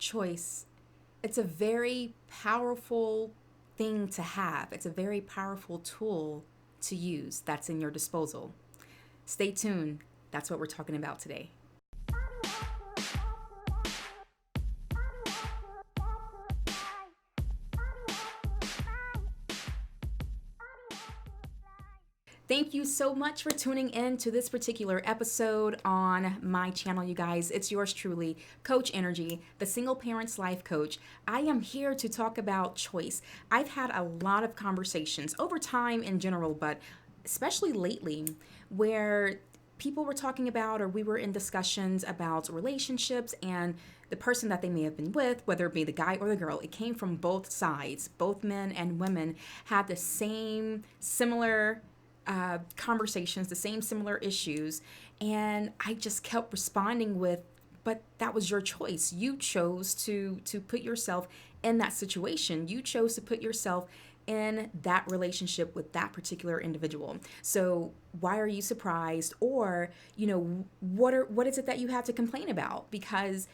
choice, it's a very powerful thing to have. It's a very powerful tool to use that's in your disposal. Stay tuned. That's what we're talking about today. Thank you so much for tuning in to this particular episode on my channel, you guys. It's yours truly, Coach Nrgy, the single parent's life coach. I am here to talk about choice. I've had a lot of conversations over time in general, but especially lately, where people were talking about, or we were in discussions about relationships and the person that they may have been with, whether it be the guy or the girl. It came from both sides. Both men and women had the same similar conversations, the same similar issues. And I just kept responding with, but that was your choice. You chose to put yourself in that situation. You chose to put yourself in that relationship with that particular individual. So why are you surprised? Or, what is it that you have to complain about? Because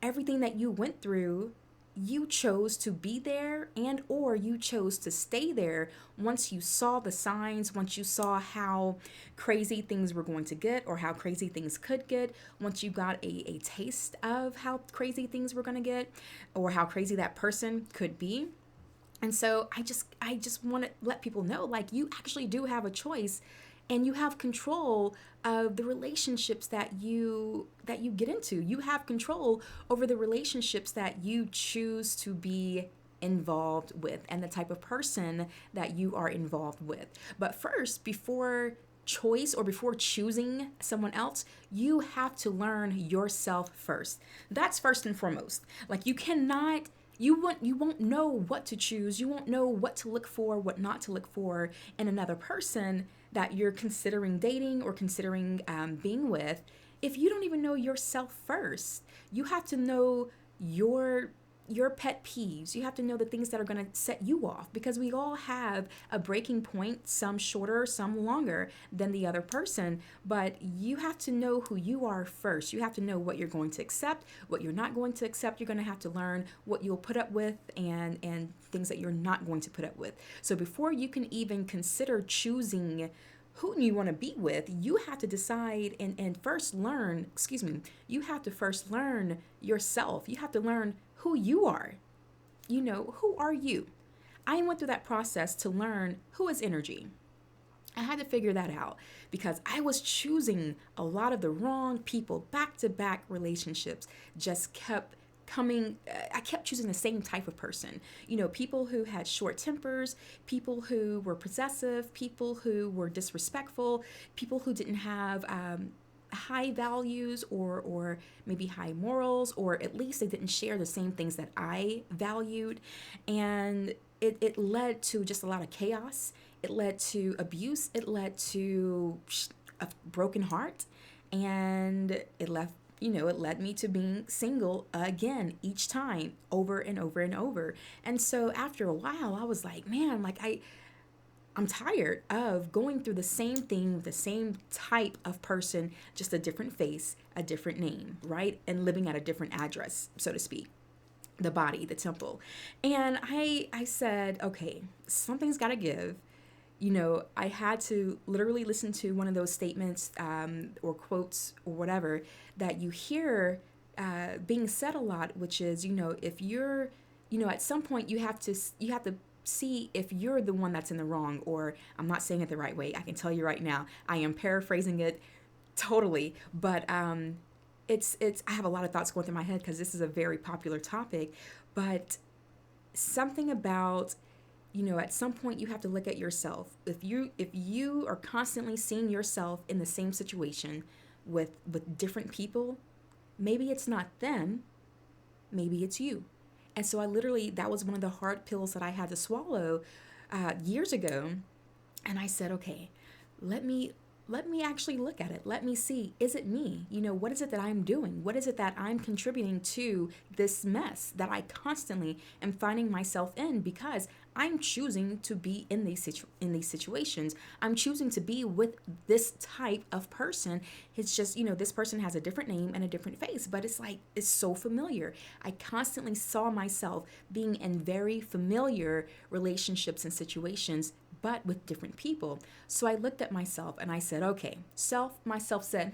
everything that you went through, you chose to be there, and or you chose to stay there once you saw the signs, once you saw how crazy things were going to get, or how crazy things could get, once you got a taste of how crazy things were going to get, or how crazy that person could be. And so I just want to let people know, like, you actually do have a choice, and you have control of the relationships that you get into. You have control over the relationships that you choose to be involved with, and the type of person that you are involved with. But first, before choice, or before choosing someone else, you have to learn yourself first. That's first and foremost. Like, you won't know what to choose. You won't know what to look for, what not to look for in another person that you're considering dating or considering being with, if you don't even know yourself first. You have to know your pet peeves. You have to know the things that are going to set you off, because we all have a breaking point, some shorter, some longer than the other person. But you have to know who you are first. You have to know what you're going to accept, what you're not going to accept. You're going to have to learn what you'll put up with, and things that you're not going to put up with. So before you can even consider choosing who you want to be with, you have to decide and first learn, you have to first learn yourself. You have to learn who you are. Who are you? I went through that process to learn who is Nrgy. I had to figure that out, because I was choosing a lot of the wrong people. Back-to-back relationships just kept coming. I kept choosing the same type of person. People who had short tempers, people who were possessive, people who were disrespectful, people who didn't have high values, or maybe high morals, or at least they didn't share the same things that I valued. And it led to just a lot of chaos. It led to abuse. It led to a broken heart. And it led me to being single again, each time, over and over and over. And so after a while, I was like, man, like I'm tired of going through the same thing with the same type of person, just a different face, a different name, right? And living at a different address, so to speak. The body, the temple. And I said, okay, something's got to give. I had to literally listen to one of those statements or quotes or whatever that you hear being said a lot, which is, if you're, at some point you have to see if you're the one that's in the wrong. Or I'm not saying it the right way. I can tell you right now, I am paraphrasing it totally, but it's I have a lot of thoughts going through my head, because this is a very popular topic. But something about, at some point you have to look at yourself. If you are constantly seeing yourself in the same situation with different people, maybe it's not them, maybe it's you. And so that was one of the hard pills that I had to swallow years ago. And I said, okay, let me let me actually look at it. Let me see, is it me? What is it that I'm doing? What is it that I'm contributing to this mess that I constantly am finding myself in? Because I'm choosing to be in these situations. I'm choosing to be with this type of person. It's just, this person has a different name and a different face, but it's like, it's so familiar. I constantly saw myself being in very familiar relationships and situations, but with different people. So I looked at myself and I said, okay, myself said,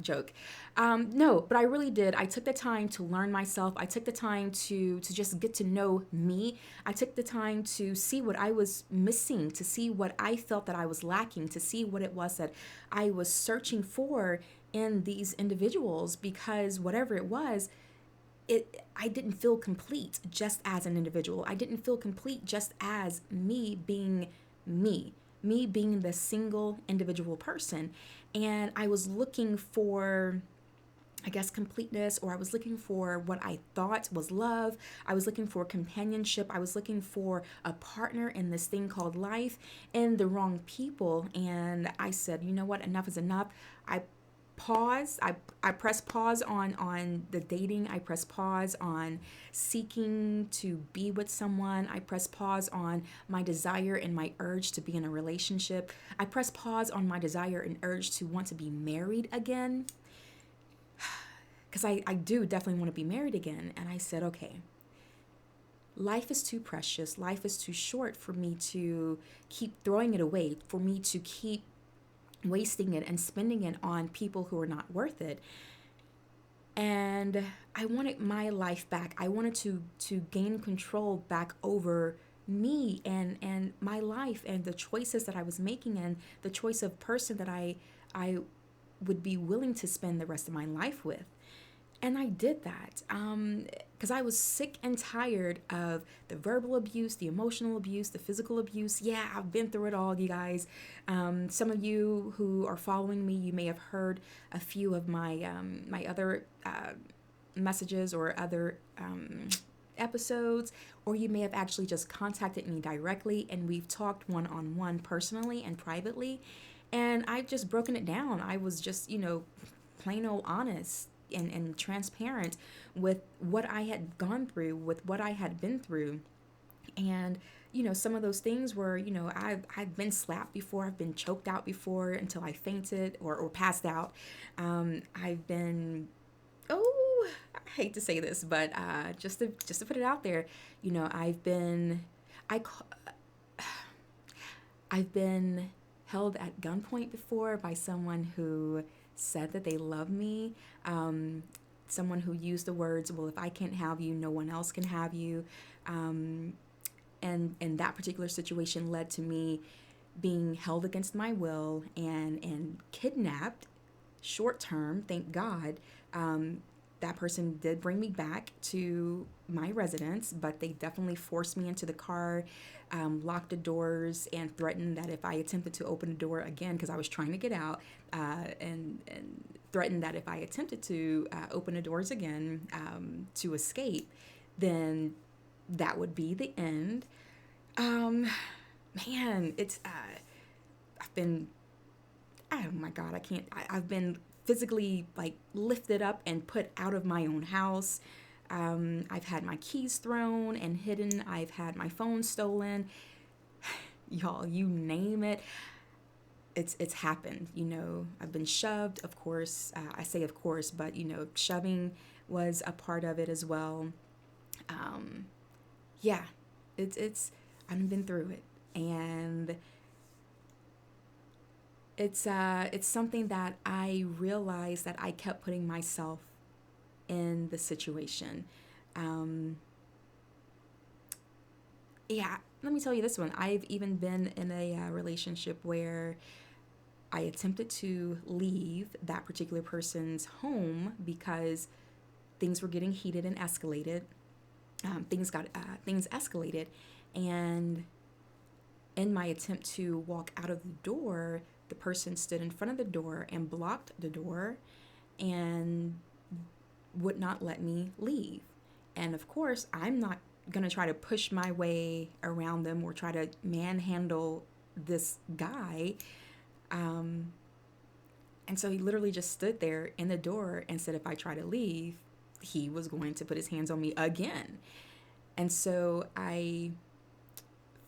joke. No, but I really did. I took the time to learn myself. I took the time to just get to know me. I took the time to see what I was missing, to see what I felt that I was lacking, to see what it was that I was searching for in these individuals, because whatever it was, I didn't feel complete just as an individual. I didn't feel complete just as me being me being the single individual person. And I was looking for, I guess, completeness, or I was looking for what I thought was love. I was looking for companionship. I was looking for a partner in this thing called life, and the wrong people. And I said, you know what, enough is enough. I press pause on the dating. I press pause on seeking to be with someone. I press pause on my desire and my urge to be in a relationship. I press pause on my desire and urge to want to be married again, because I do definitely want to be married again. And I said, okay, life is too precious, life is too short for me to keep throwing it away, for me to keep wasting it and spending it on people who are not worth it. And I wanted my life back. I wanted to gain control back over me and my life and the choices that I was making, and the choice of person that I would be willing to spend the rest of my life with. And I did that because I was sick and tired of the verbal abuse, the emotional abuse, the physical abuse. Yeah, I've been through it all, you guys. Some of you who are following me, you may have heard a few of my other messages or other episodes, or you may have actually just contacted me directly, and we've talked one-on-one personally and privately. And I've just broken it down. I was just, plain old honest and transparent with what I had gone through, with what I had been through. And, some of those things were, I've been slapped before, I've been choked out before until I fainted or passed out. I've been, oh, I hate to say this, but just to put it out there, I, I've been held at gunpoint before by someone who said that they love me. Someone who used the words, well, if I can't have you, no one else can have you. And that particular situation led to me being held against my will and kidnapped short term, thank God. That person did bring me back to my residence, but they definitely forced me into the car, locked the doors, and threatened that if I attempted to open the door again, because I was trying to get out, and threatened that if I attempted to open the doors again to escape, then that would be the end. Man, I've been, oh my God, I've been physically like lifted up and put out of my own house. I've had my keys thrown and hidden. I've had my phone stolen. Y'all, you name it. It's happened. I've been shoved, of course. I say of course, but shoving was a part of it as well. Yeah, it's I've been through it, and it's something that I realized that I kept putting myself in the situation. Yeah, let me tell you this one. I've even been in a relationship where I attempted to leave that particular person's home because things were getting heated and escalated. Things escalated, and in my attempt to walk out of the door, the person stood in front of the door and blocked the door and would not let me leave. And of course, I'm not going to try to push my way around them or try to manhandle this guy. And so he literally just stood there in the door and said if I try to leave, he was going to put his hands on me again. And so I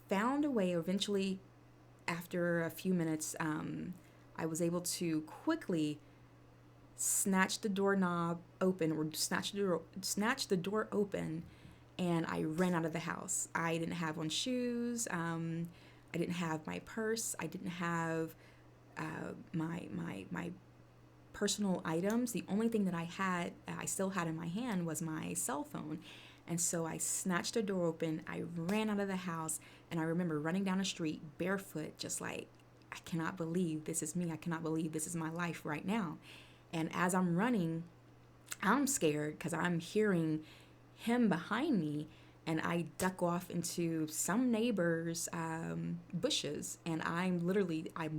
found a way eventually, after a few minutes, I was able to quickly snatch the doorknob open, or snatch the door open, and I ran out of the house. I didn't have on shoes. I didn't have my purse. I didn't have my personal items. The only thing that I still had in my hand was my cell phone. And so I snatched the door open. I ran out of the house, and I remember running down the street barefoot, just like, I cannot believe this is me. I cannot believe this is my life right now. And as I'm running, I'm scared because I'm hearing him behind me, and I duck off into some neighbor's bushes, and I'm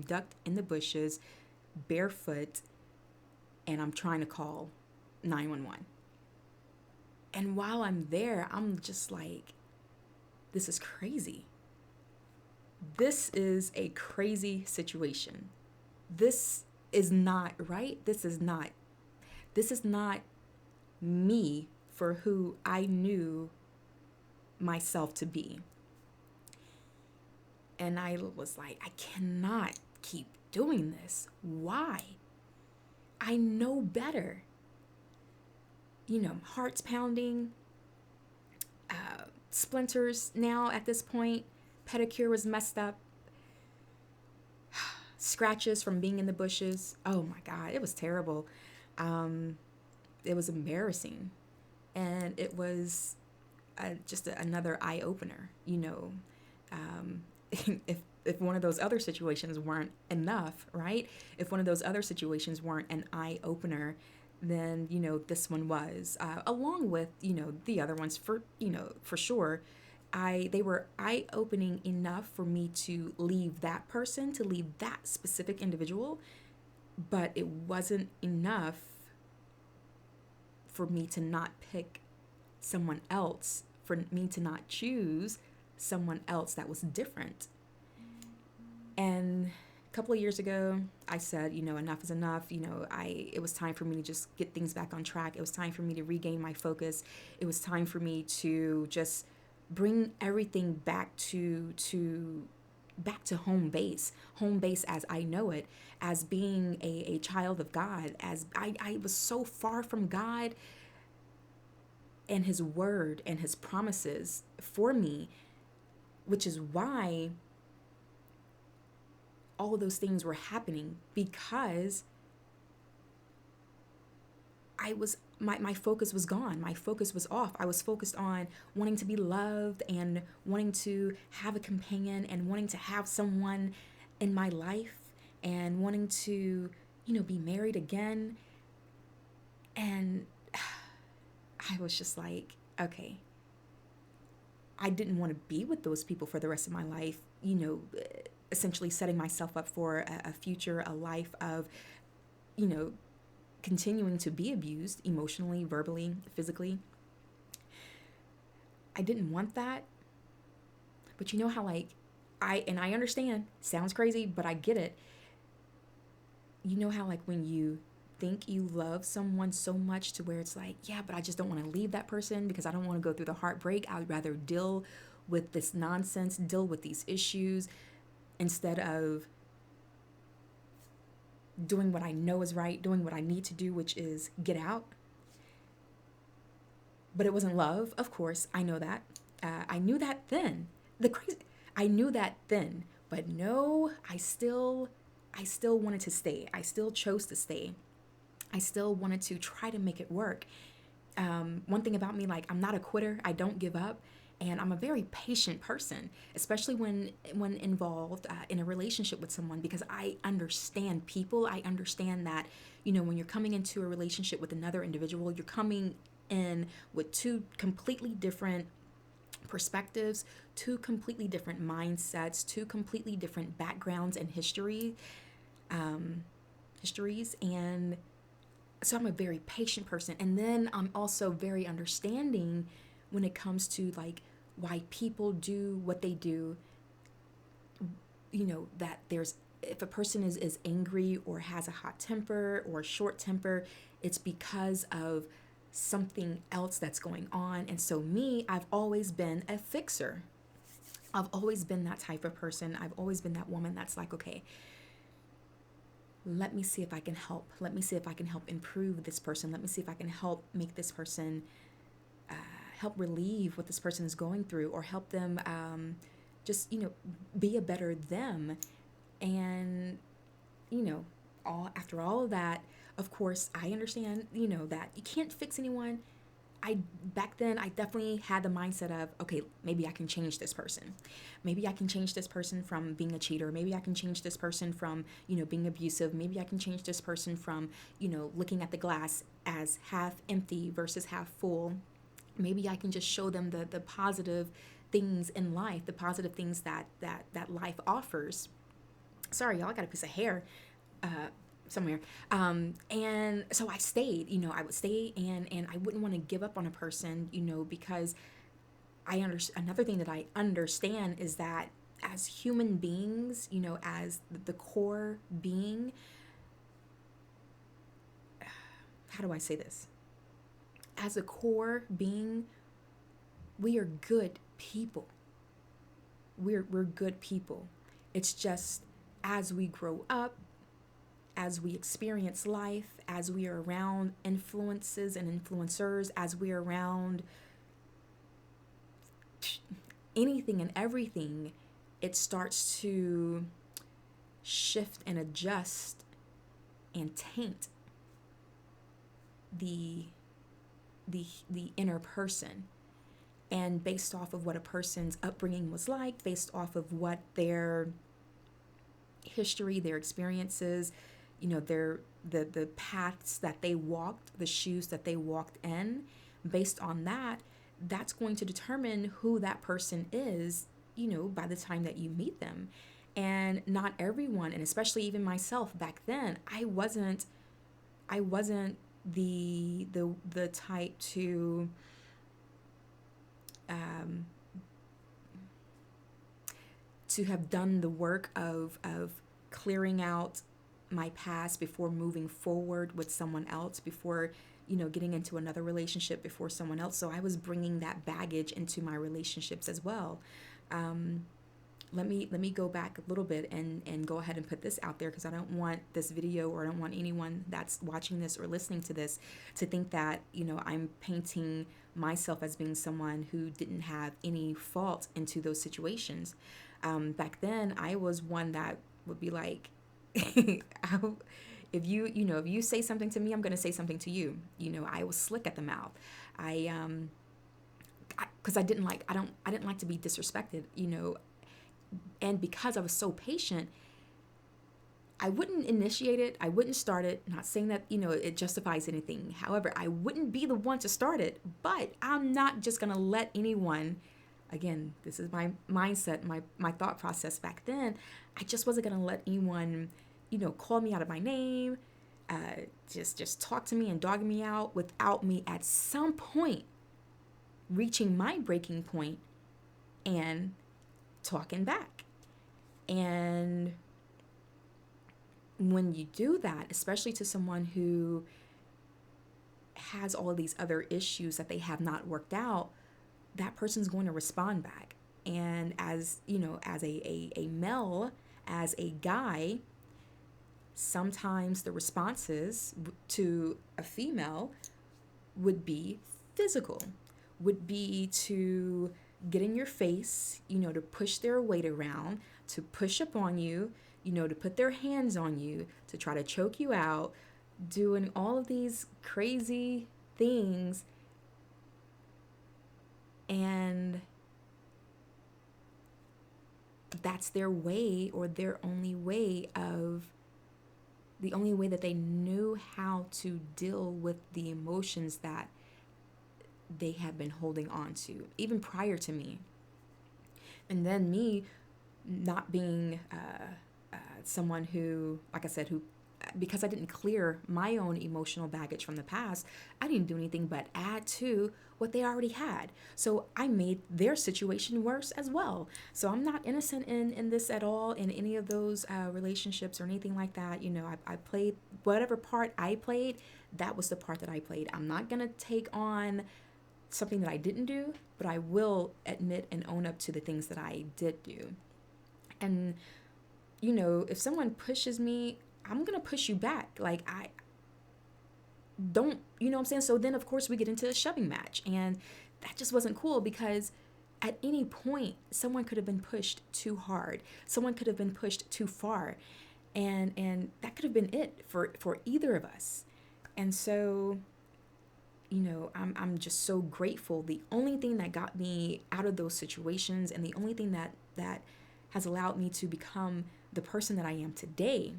ducked in the bushes barefoot, and I'm trying to call 911. And while I'm there, I'm just like, this is crazy. This is a crazy situation. This is not right. This is not me for who I knew myself to be. And I was like, I cannot keep doing this. Why? I know better. Heart's pounding, splinters now at this point, pedicure was messed up, scratches from being in the bushes. Oh my God, it was terrible. It was embarrassing. And it was just another eye opener. If one of those other situations weren't enough, right? If one of those other situations weren't an eye opener, then this one was, along with the other ones for sure. They were eye opening enough for me to leave that person, to leave that specific individual, but it wasn't enough for me to not pick someone else, for me to not choose someone else that was different. And a couple of years ago, I said, enough is enough. It was time for me to just get things back on track. It was time for me to regain my focus. It was time for me to just bring everything back to home base as I know it, as being a child of God, as I was so far from God and his word and his promises for me, which is why all of those things were happening, because my focus was gone. My focus was off. I was focused on wanting to be loved and wanting to have a companion and wanting to have someone in my life and wanting to, be married again. And I was just like, okay, I didn't want to be with those people for the rest of my life, essentially setting myself up for a future, a life of, continuing to be abused emotionally, verbally, physically. I didn't want that. But you know how I understand, sounds crazy, but I get it. You know how when you think you love someone so much to where it's like, yeah, but I just don't want to leave that person because I don't want to go through the heartbreak. I would rather deal with this nonsense, deal with these issues, instead of doing what I know is right, doing what I need to do, which is get out. But it wasn't love, of course. I know that. I knew that then. I knew that then. But no, I still wanted to stay. I still chose to stay. I still wanted to try to make it work. One thing about me, I'm not a quitter. I don't give up. And I'm a very patient person, especially when involved in a relationship with someone, because I understand people. I understand that, when you're coming into a relationship with another individual, you're coming in with two completely different perspectives, two completely different mindsets, two completely different backgrounds and histories. And so I'm a very patient person. And then I'm also very understanding when it comes to why people do what they do, that there's if a person is angry or has a hot temper or a short temper, it's because of something else that's going on. And so me, I've always been a fixer. I've always been that type of person. I've always been that woman that's like, okay, let me see if I can help. Let me see if I can help improve this person. Let me see if I can help make this person, help relieve what this person is going through, or help them just, be a better them. And, after all of that, of course, I understand, that you can't fix anyone. Back then I definitely had the mindset of, okay, maybe I can change this person. Maybe I can change this person from being a cheater. Maybe I can change this person from, being abusive. Maybe I can change this person from, looking at the glass as half empty versus half full. Maybe I can just show them the positive things in life, the positive things that life offers. Sorry, y'all, I got a piece of hair somewhere. And so I stayed, I would stay, and I wouldn't want to give up on a person, because another thing that I understand is that as human beings, as the core being, how do I say this? As a core being, we are good people. We're good people. It's just as we grow up, as we experience life, as we are around influences and influencers, as we are around anything and everything, it starts to shift and adjust and taint the inner person. And based off of what a person's upbringing was like, based off of what their history, their experiences, their the paths that they walked, the shoes that they walked in, based on that, that's going to determine who that person is, by the time that you meet them. And not everyone, and especially even myself back then, I wasn't the type to have done the work of clearing out my past before moving forward with someone else, before getting into another relationship before someone else. So I was bringing that baggage into my relationships as well. Let me go back a little bit and go ahead and put this out there, because I don't want this video, or I don't want anyone that's watching this or listening to this to think that I'm painting myself as being someone who didn't have any fault into those situations. Back then, I was one that would be like, if you say something to me, I'm going to say something to you. I was slick at the mouth. Because I didn't like to be disrespected, and because I was so patient, I wouldn't initiate it. I wouldn't start it. Not saying that, it justifies anything. However, I wouldn't be the one to start it, but I'm not just going to let anyone, again, this is my mindset, my thought process back then. I just wasn't going to let anyone, call me out of my name, just talk to me and dog me out without me at some point reaching my breaking point and talking back. And when you do that, especially to someone who has all of these other issues that they have not worked out, that person's going to respond back. And as as a male, as a guy, sometimes the responses to a female would be physical, would be to get in your face, to push their weight around, to push up on you, to put their hands on you, to try to choke you out, doing all of these crazy things. And that's their way, or the only way that they knew how to deal with the emotions that they have been holding on to, even prior to me. And then me not being someone who, like I said, who because I didn't clear my own emotional baggage from the past, I didn't do anything but add to what they already had. So I made their situation worse as well. So I'm not innocent in this at all, in any of those relationships or anything like that. I played whatever part I played, that was the part that I played. I'm not going to take on something that I didn't do, but I will admit and own up to the things that I did do. And, if someone pushes me, I'm going to push you back. Like, I don't, you know what I'm saying? So then, of course, we get into a shoving match. And that just wasn't cool because at any point, someone could have been pushed too hard. Someone could have been pushed too far. And that could have been it for either of us. And so, I'm just so grateful. The only thing that got me out of those situations, and the only thing that has allowed me to become the person that I am today,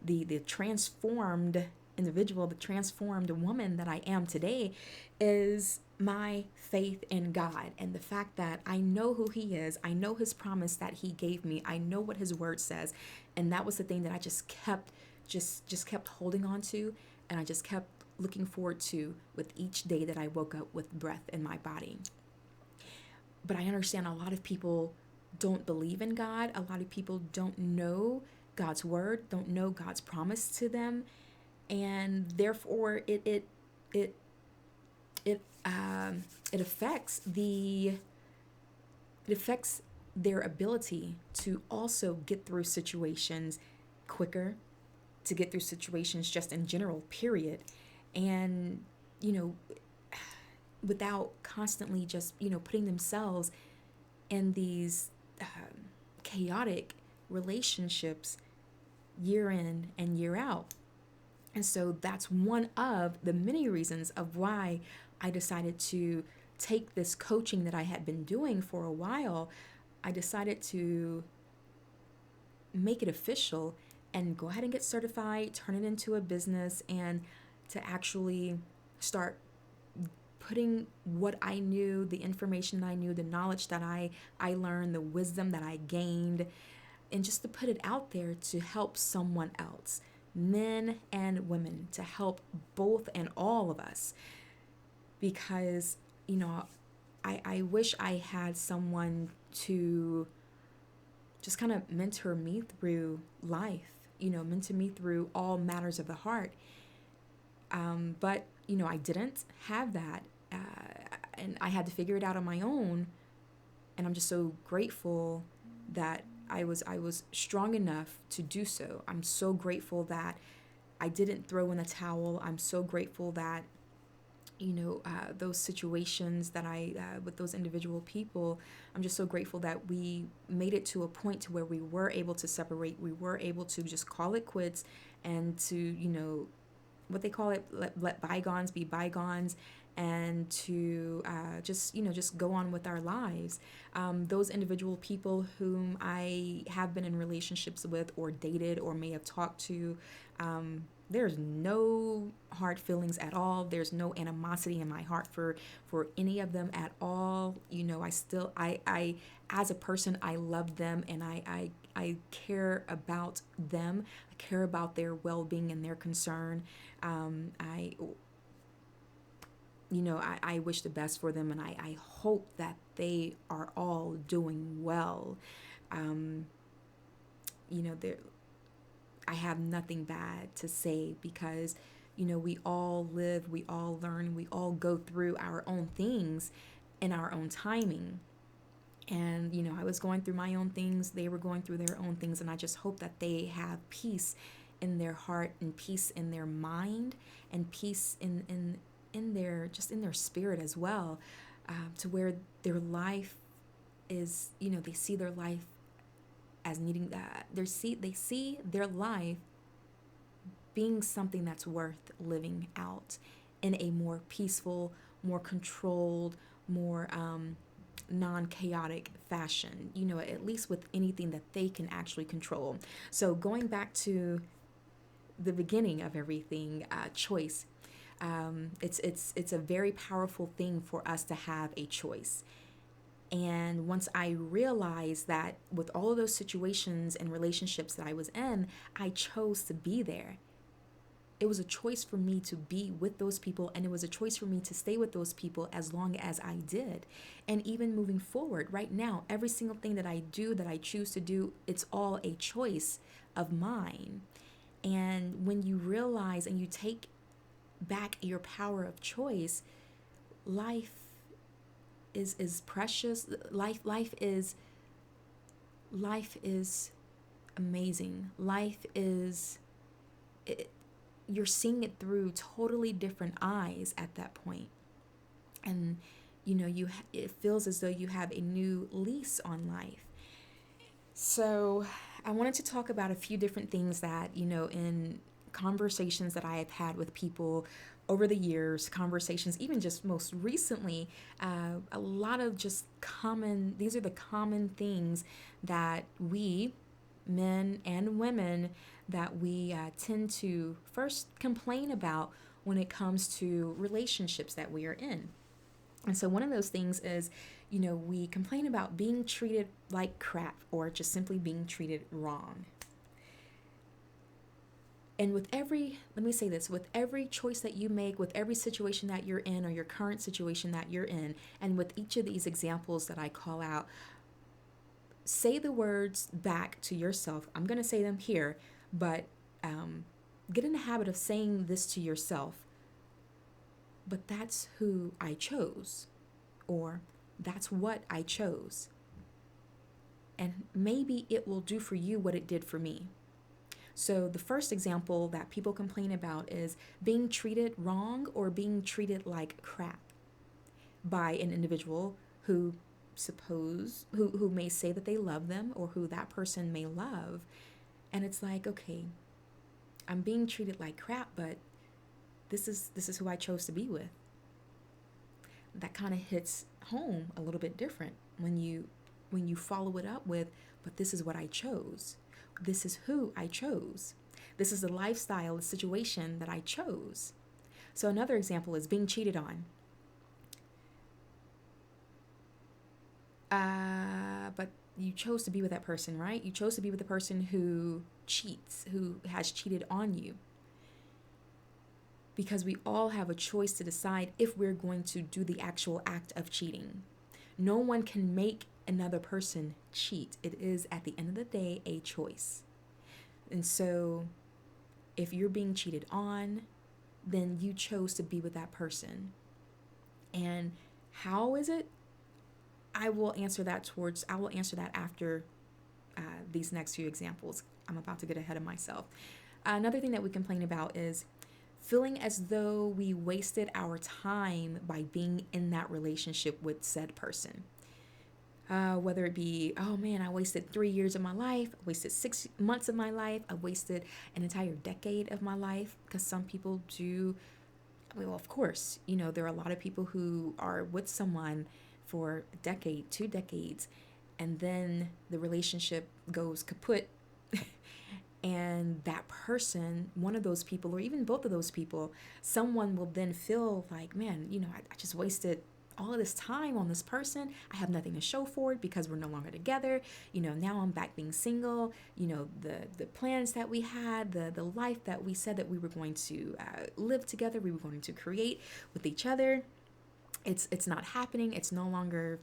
the transformed individual, the transformed woman that I am today, is my faith in God and the fact that I know who He is. I know His promise that He gave me. I know what His word says, and that was the thing that I just kept holding on to, and I just kept looking forward to with each day that I woke up with breath in my body. But I understand a lot of people don't believe in God. A lot of people don't know God's word, don't know God's promise to them, and therefore it affects their ability to also get through situations quicker, to get through situations just in general, period. And, without constantly just, putting themselves in these chaotic relationships year in and year out. And so that's one of the many reasons of why I decided to take this coaching that I had been doing for a while. I decided to make it official and go ahead and get certified, turn it into a business, and to actually start putting what I knew, the information I knew, the knowledge that I learned, the wisdom that I gained, and just to put it out there to help someone else, men and women, to help both and all of us. Because, I wish I had someone to just kind of mentor me through life, mentor me through all matters of the heart. But, I didn't have that. And I had to figure it out on my own. And I'm just so grateful that I was strong enough to do so. I'm so grateful that I didn't throw in the towel. I'm so grateful that, those situations that with those individual people, I'm just so grateful that we made it to a point to where we were able to separate. We were able to just call it quits and to, what they call it, let bygones be bygones, and to just go on with our lives. Those individual people whom I have been in relationships with or dated or may have talked to, there's no hard feelings at all. There's no animosity in my heart for any of them at all. I as a person, I love them, and I care about them. I care about their well-being and their concern. I wish the best for them, and I hope that they are all doing well. I have nothing bad to say because, we all live, we all learn, we all go through our own things in our own timing. And, I was going through my own things, they were going through their own things, and I just hope that they have peace in their heart and peace in their mind and peace in their spirit as well, to where their life is, they see their life as needing that. They see their life being something that's worth living out in a more peaceful, more controlled, more non-chaotic fashion, at least with anything that they can actually control. So going back to the beginning of everything, choice. It's a very powerful thing for us to have a choice. And once I realized that with all of those situations and relationships that I was in, I chose to be there. it was a choice for me to be with those people, and it was a choice for me to stay with those people as long as I did. And even moving forward right now, every single thing that I do, that I choose to do, it's all a choice of mine. And when you realize and you take back your power of choice, life is precious. Life is amazing. Life is it, you're seeing it through totally different eyes at that point. And it feels as though you have a new lease on life. So I wanted to talk about a few different things that, in conversations that I have had with people over the years, conversations, even just most recently, a lot of just these are the common things that we, men and women, that we tend to first complain about when it comes to relationships that we are in. And so one of those things is, we complain about being treated like crap or just simply being treated wrong. And let me say this, with every choice that you make, with every situation that you're in or your current situation that you're in, and with each of these examples that I call out, say the words back to yourself. I'm going to say them here, but get in the habit of saying this to yourself. But that's who I chose, or that's what I chose. And maybe it will do for you what it did for me. So the first example that people complain about is being treated wrong or being treated like crap by an individual who who may say that they love them, or who that person may love. And it's like, okay, I'm being treated like crap, but this is who I chose to be with. That kind of hits home a little bit different when you follow it up with, but this is what I chose. This is who I chose. This is the lifestyle, the situation that I chose. So another example is being cheated on. But you chose to be with that person, right? You chose to be with the person who cheats, who has cheated on you. Because we all have a choice to decide if we're going to do the actual act of cheating. No one can make another person cheat. It is, at the end of the day, a choice. And so if you're being cheated on, then you chose to be with that person. And how is it? I will answer that after these next few examples. I'm about to get ahead of myself. Another thing that we complain about is feeling as though we wasted our time by being in that relationship with said person. Whether it be, oh man, I wasted 3 years of my life, I wasted 6 months of my life, I wasted an entire decade of my life, because some people do. Well, of course, there are a lot of people who are with someone for a decade, 2 decades, and then the relationship goes kaput. And that person, one of those people, or even both of those people, someone will then feel like, man, I just wasted all of this time on this person. I have nothing to show for it because we're no longer together. Now I'm back being single. The plans that we had, the life that we said that we were going to live together, we were going to create with each other. It's not happening. It's no longer,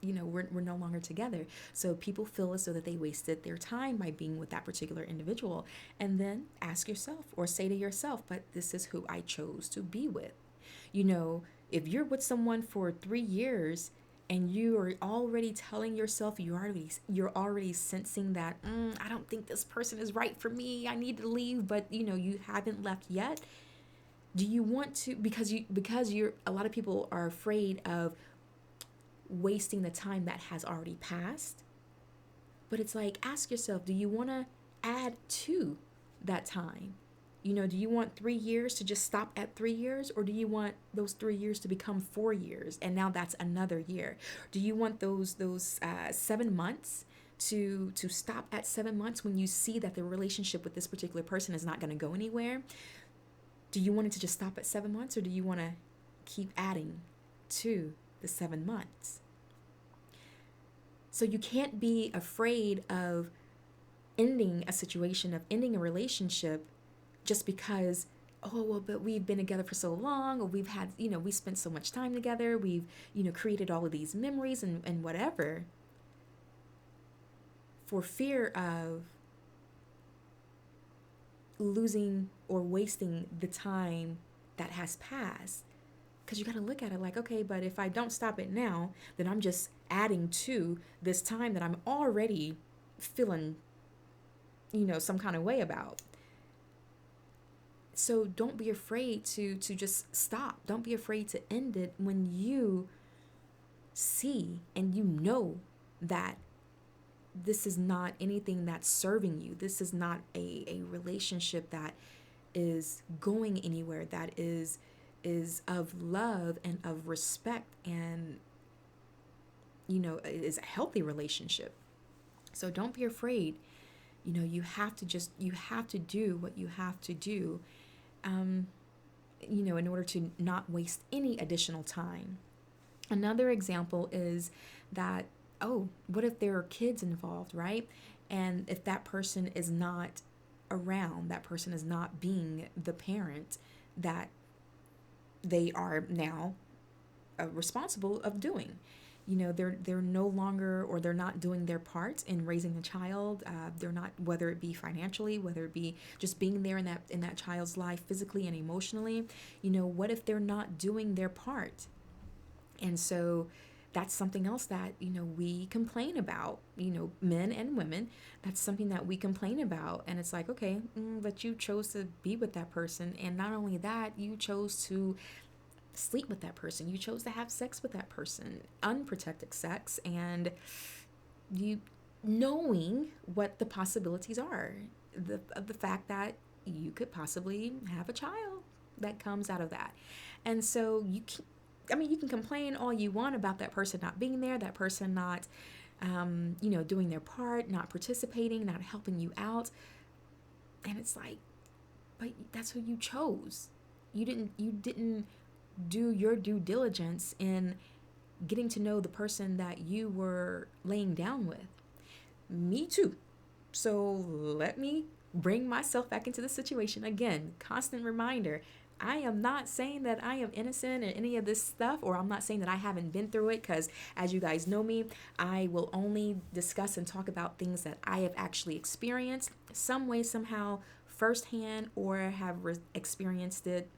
we're no longer together. So people feel as though that they wasted their time by being with that particular individual. And then ask yourself, or say to yourself, but this is who I chose to be with. If you're with someone for 3 years and you are already telling yourself, you're already sensing that, I don't think this person is right for me, I need to leave, but you haven't left yet. Do you want to, because you're a lot of people are afraid of wasting the time that has already passed. But it's like, ask yourself, do you want to add to that time? Do you want 3 years to just stop at 3 years, or do you want those 3 years to become 4 years, and now that's another year? Do you want those 7 months to stop at 7 months when you see that the relationship with this particular person is not going to go anywhere? Do you want it to just stop at 7 months, or do you want to keep adding to the 7 months? So you can't be afraid of ending a situation, of ending a relationship, just because oh, well, but we've been together for so long, or we've had, we spent so much time together, we've, created all of these memories and whatever, for fear of losing or wasting the time that has passed. Because you got to look at it like, okay, but if I don't stop it now, then I'm just adding to this time that I'm already feeling, some kind of way about. So don't be afraid to just stop. Don't be afraid to end it when you see and you know that this is not anything that's serving you. This is not a relationship that is going anywhere, that is of love and of respect, and is a healthy relationship. So don't be afraid. You have to do what you have to do, in order to not waste any additional time. Another example is that, oh, what if there are kids involved, right? And if that person is not around, that person is not being the parent that they are now responsible of doing. They're no longer, or they're not doing their part in raising the child. They're not, whether it be financially, whether it be just being there in that child's life physically and emotionally. What if they're not doing their part? And so that's something else that we complain about, men and women. That's something that we complain about. And it's like, okay, but you chose to be with that person, and not only that, you chose to sleep with that person, you chose to have sex with that person, unprotected sex, and you knowing what the possibilities are, the fact that you could possibly have a child that comes out of that. And so you can complain all you want about that person not being there, that person not, doing their part, not participating, not helping you out. And it's like, but that's who you chose. You didn't do your due diligence in getting to know the person that you were laying down with. Me too. So let me bring myself back into the situation again. Constant reminder. I am not saying that I am innocent in any of this stuff, or I'm not saying that I haven't been through it, because as you guys know me, I will only discuss and talk about things that I have actually experienced some way, somehow, firsthand, or have experienced it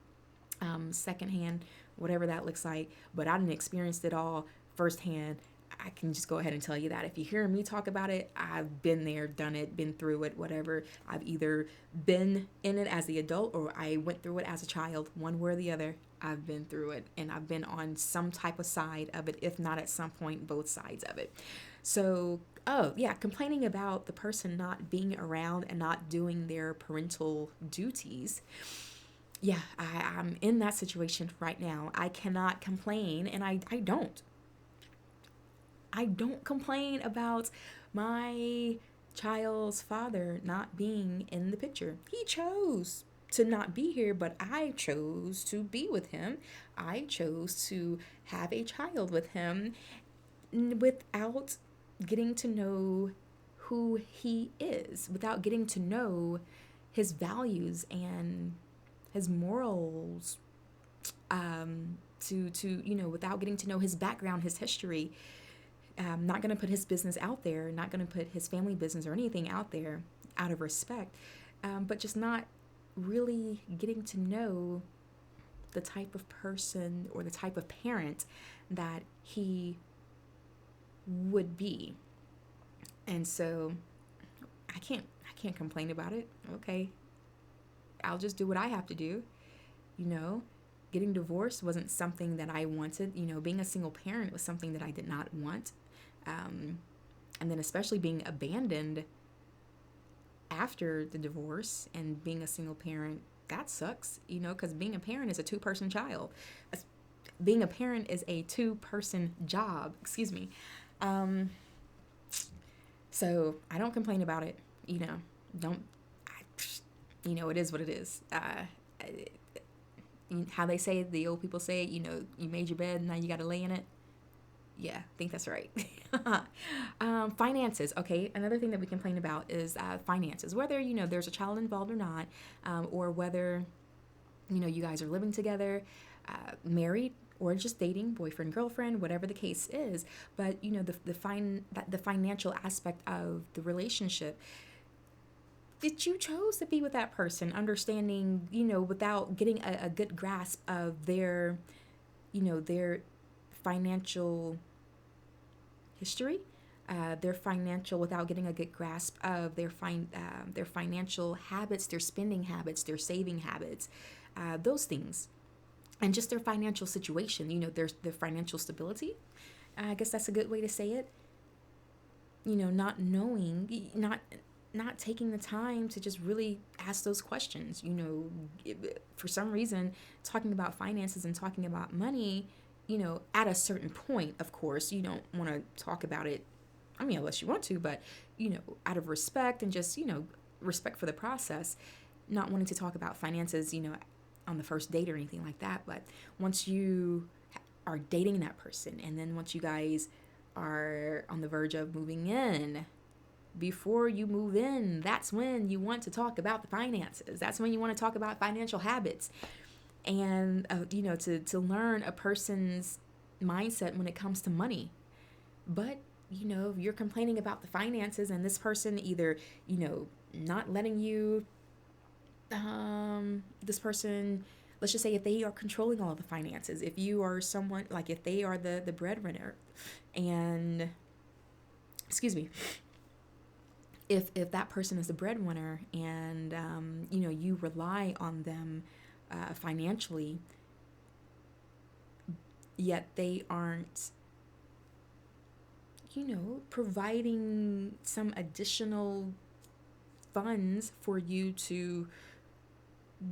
secondhand, whatever that looks like. But I didn't experience it all firsthand. I can just go ahead and tell you that if you hear me talk about it, I've been there, done it, been through it, whatever. I've either been in it as the adult, or I went through it as a child. One way or the other, I've been through it, and I've been on some type of side of it, if not at some point both sides of it. So, oh yeah, complaining about the person not being around and not doing their parental duties. Yeah, I'm in that situation right now. I cannot complain, and I don't. I don't complain about my child's father not being in the picture. He chose to not be here, but I chose to be with him. I chose to have a child with him without getting to know who he is, without getting to know his values and his morals, without getting to know his background, his history. Not going to put his business out there, not going to put his family business or anything out there out of respect, but just not really getting to know the type of person or the type of parent that he would be. And so I can't complain about it. Okay, I'll just do what I have to do. Getting divorced wasn't something that I wanted. Being a single parent was something that I did not want. And then especially being abandoned after the divorce and being a single parent, that sucks, because being a parent is a two-person child. Being a parent is a two-person job, excuse me. So I don't complain about it, don't, it is what it is. How they say, the old people say, you made your bed, now you got to lay in it. Yeah, I think that's right. Finances. Okay, another thing that we complain about is finances. Whether, there's a child involved or not, or whether You guys are living together, married, or just dating, boyfriend, girlfriend, whatever the case is. But the financial aspect of the relationship, that you chose to be with that person, understanding, without getting a good grasp of their financial history, without getting a good grasp of their financial habits, their spending habits, their saving habits, those things, and just their financial situation. Their financial stability. I guess that's a good way to say it. Not knowing, not taking the time to just really ask those questions. For some reason, talking about finances and talking about money, at a certain point, of course, you don't want to talk about it. I mean, unless you want to, but, out of respect and just, respect for the process, not wanting to talk about finances, on the first date or anything like that. But once you are dating that person, and then once you guys are on the verge of moving in, before you move in, that's when you want to talk about the finances. That's when you want to talk about financial habits, and to learn a person's mindset when it comes to money. But if you're complaining about the finances, and this person either not letting you, this person, let's just say, if they are controlling all of the finances, if you are someone, like, if they are the breadwinner, and excuse me, if that person is the breadwinner, and you rely on them financially, yet they aren't providing some additional funds for you to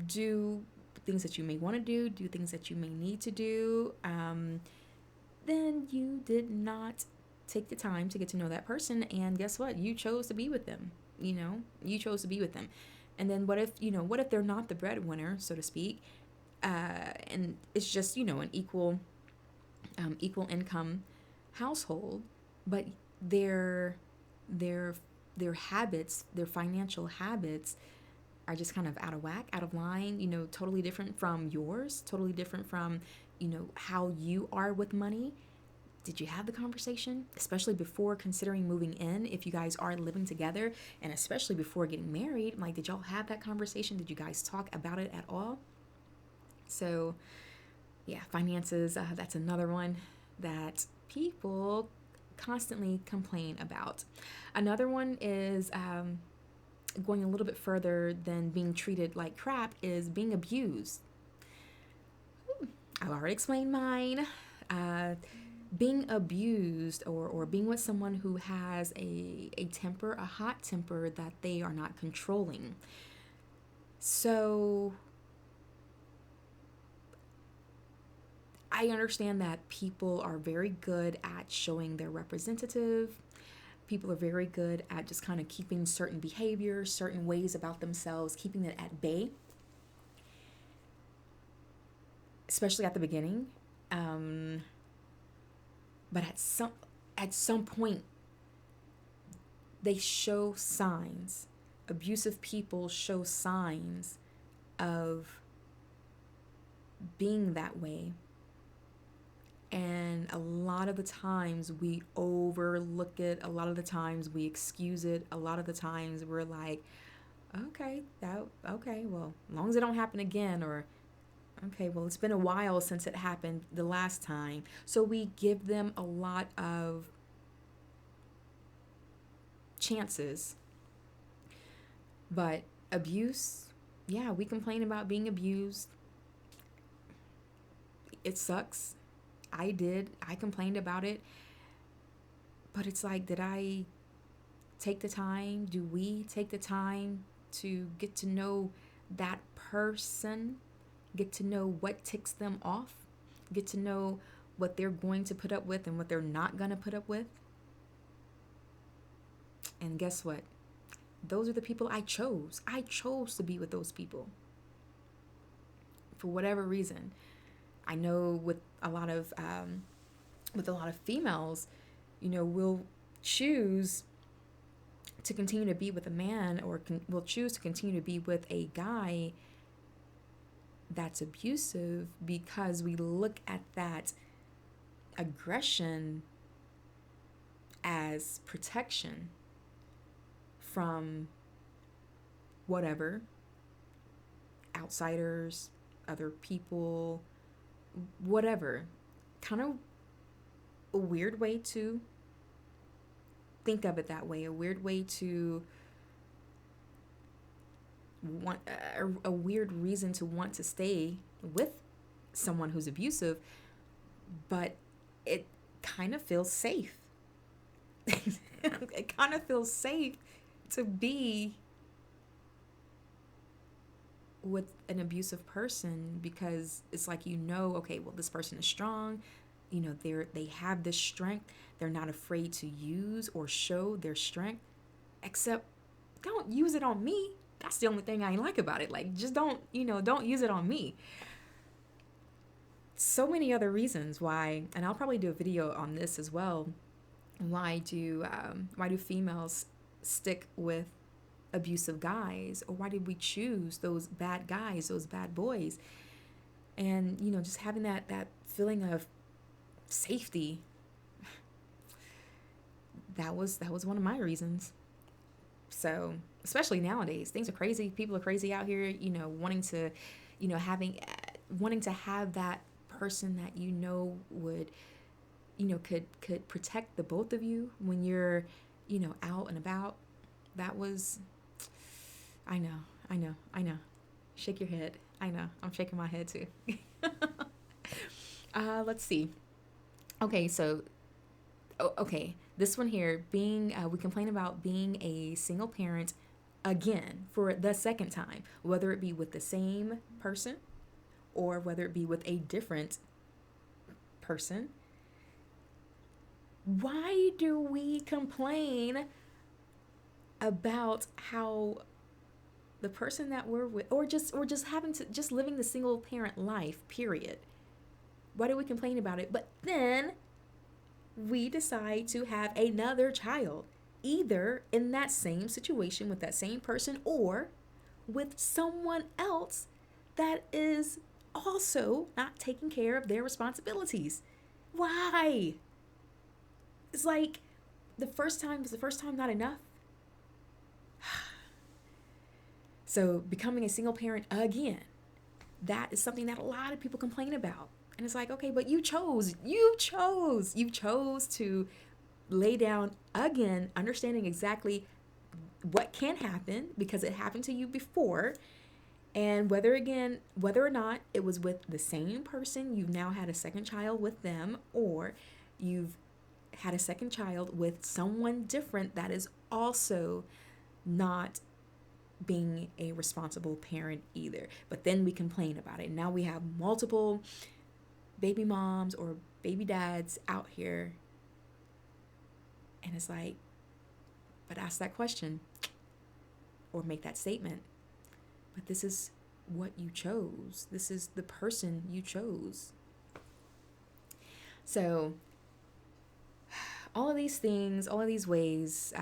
do things that you may want to do things that you may need to do, then you did not take the time to get to know that person. And guess what? You chose to be with them. You chose to be with them. And then what if they're not the breadwinner, so to speak, and it's just, an equal income household, but their habits, their financial habits, are just kind of out of whack, out of line, totally different from yours, totally different from, how you are with money. Did you have the conversation, especially before considering moving in, if you guys are living together, and especially before getting married? Like, did y'all have that conversation? Did you guys talk about it at all? So, yeah, finances, that's another one that people constantly complain about. Another one is, going a little bit further than being treated like crap, is being abused. I've already explained mine. Being abused, or being with someone who has a temper, a hot temper that they are not controlling. So I understand that people are very good at showing their representative. People are very good at just kind of keeping certain behaviors, certain ways about themselves, keeping it at bay, especially at the beginning. But at some point, they show signs. Abusive people show signs of being that way. And a lot of the times we overlook it. A lot of the times we excuse it. A lot of the times we're like, okay, well, as long as it don't happen again, or okay, well, it's been a while since it happened the last time. So we give them a lot of chances. But abuse, yeah, we complain about being abused. It sucks. I did. I complained about it. But it's like, did I take the time? Do we take the time to get to know that person? Get to know what ticks them off? Get to know what they're going to put up with and what they're not going to put up with? And guess what? Those are the people I chose. I chose to be with those people. For whatever reason. I know with a lot of females, will choose to continue to be with a man, or will choose to continue to be with a guy that's abusive because we look at that aggression as protection from whatever, outsiders, other people, whatever. Kind of a weird way to think of it that way, a weird way to want, a weird reason to want to stay with someone who's abusive, but it kind of feels safe. It kind of feels safe to be with an abusive person because it's like, okay, well, this person is strong, they have this strength, they're not afraid to use or show their strength, except don't use it on me. That's the only thing I like about it. Like, just don't use it on me. So many other reasons why, and I'll probably do a video on this as well. Why do females stick with abusive guys, or why did we choose those bad guys, those bad boys? And just having that feeling of safety, that was one of my reasons. So especially nowadays, things are crazy. People are crazy out here, wanting to have that person that would could protect the both of you when you're out and about. That was, I know. Shake your head. I know. I'm shaking my head too. Let's see. Okay, so, okay, this one here, we complain about being a single parent again for the second time, whether it be with the same person or whether it be with a different person. Why do we complain about how the person that we're with, or just living the single parent life, period? Why do we complain about it? But then we decide to have another child, either in that same situation with that same person or with someone else that is also not taking care of their responsibilities. Why? It's like, the first time not enough? So becoming a single parent again, that is something that a lot of people complain about. And it's like, okay, but you chose to lay down again, understanding exactly what can happen because it happened to you before. And whether or not it was with the same person, you've now had a second child with them, or you've had a second child with someone different that is also not being a responsible parent either. But then we complain about it. Now we have multiple baby moms or baby dads out here. And it's like, but ask that question or make that statement. But this is what you chose. This is the person you chose. So all of these things, all of these ways,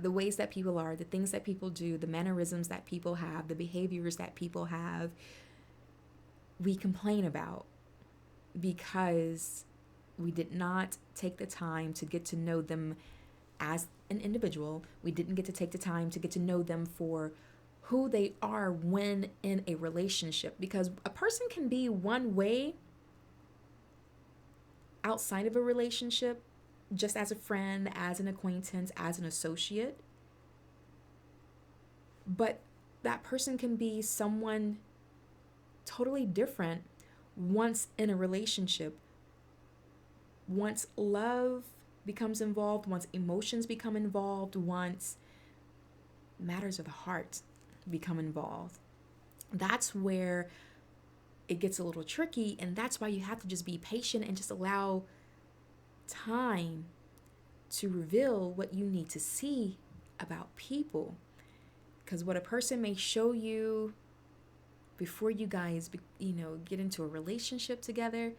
the ways that people are, the things that people do, the mannerisms that people have, the behaviors that people have, we complain about because we did not take the time to get to know them as an individual. We didn't get to take the time to get to know them for who they are when in a relationship, because a person can be one way outside of a relationship, just as a friend, as an acquaintance, as an associate. But that person can be someone totally different once in a relationship. Once love becomes involved, once emotions become involved, once matters of the heart become involved, that's where it gets a little tricky. And that's why you have to just be patient and just allow time to reveal what you need to see about people. Because what a person may show you before you guys get into a relationship together,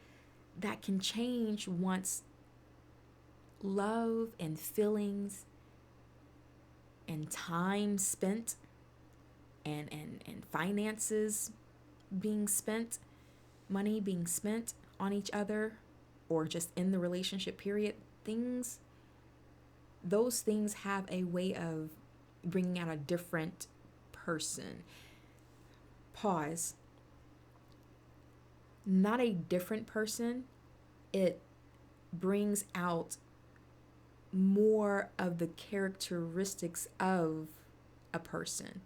that can change once love and feelings and time spent and finances being spent, money being spent on each other, or just in the relationship period, those things have a way of bringing out a different person. Pause. Not a different person. It brings out more of the characteristics of a person.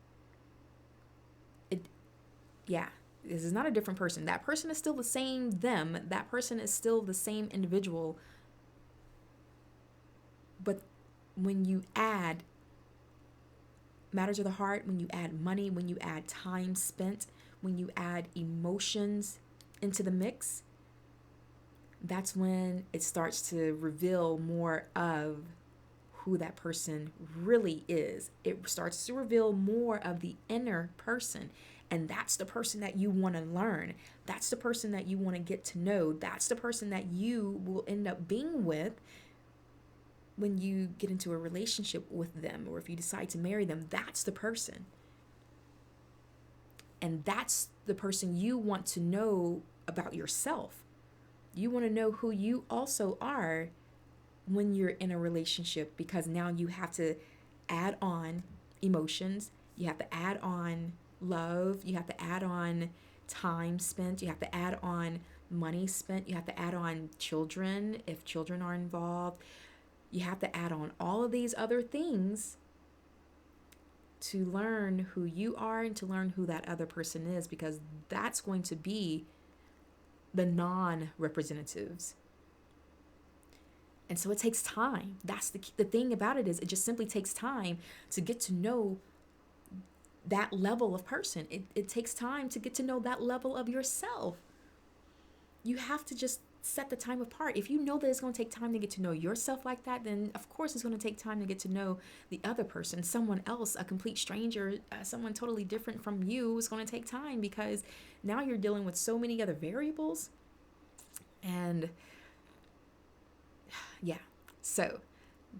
This is not a different person. That person is still the same them. That person is still the same individual. But when you add matters of the heart, when you add money, when you add time spent, when you add emotions into the mix, that's when it starts to reveal more of who that person really is. It starts to reveal more of the inner person. And that's the person that you want to learn. That's the person that you want to get to know. That's the person that you will end up being with when you get into a relationship with them, or if you decide to marry them. That's the person. And that's the person you want to know about yourself. You want to know who you also are when you're in a relationship, because now you have to add on emotions, you have to add on love, you have to add on time spent, you have to add on money spent, you have to add on children if children are involved. You have to add on all of these other things to learn who you are and to learn who that other person is, because that's going to be the non-representatives. And so it takes time. That's the thing about it, is it just simply takes time to get to know that level of person. It takes time to get to know that level of yourself. You have to just set the time apart. If you know that it's going to take time to get to know yourself like that, then of course it's going to take time to get to know the other person, someone else, a complete stranger, someone totally different from you. Is going to take time, because now you're dealing with so many other variables. And yeah, so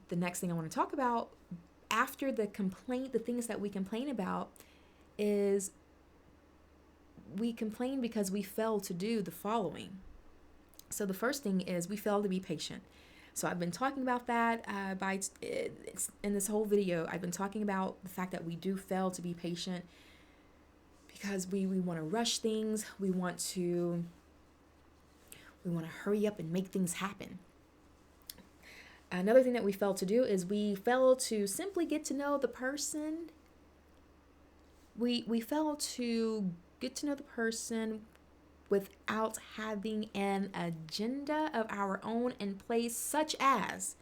the next thing I want to talk about after the things that we complain about, is we complain because we fail to do the following. So the first thing is we fail to be patient. So I've been talking about that in this whole video. I've been talking about the fact that we do fail to be patient because we want to rush things. We want to hurry up and make things happen. Another thing that we fail to do is we fail to simply get to know the person. We fail to get to know the person without having an agenda of our own in place, such as,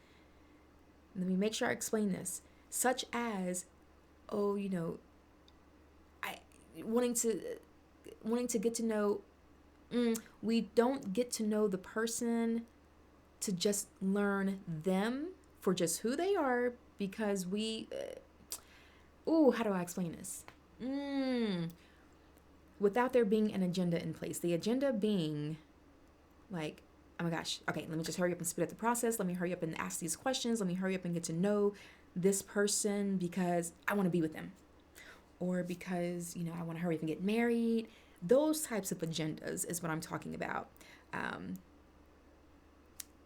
let me make sure I explain this, such as, wanting to get to know, we don't get to know the person to just learn them for just who they are, because how do I explain this? Without there being an agenda in place. The agenda being like, oh my gosh, okay, let me just hurry up and speed up the process. Let me hurry up and ask these questions. Let me hurry up and get to know this person because I want to be with them. Or because, I want to hurry up and get married. Those types of agendas is what I'm talking about.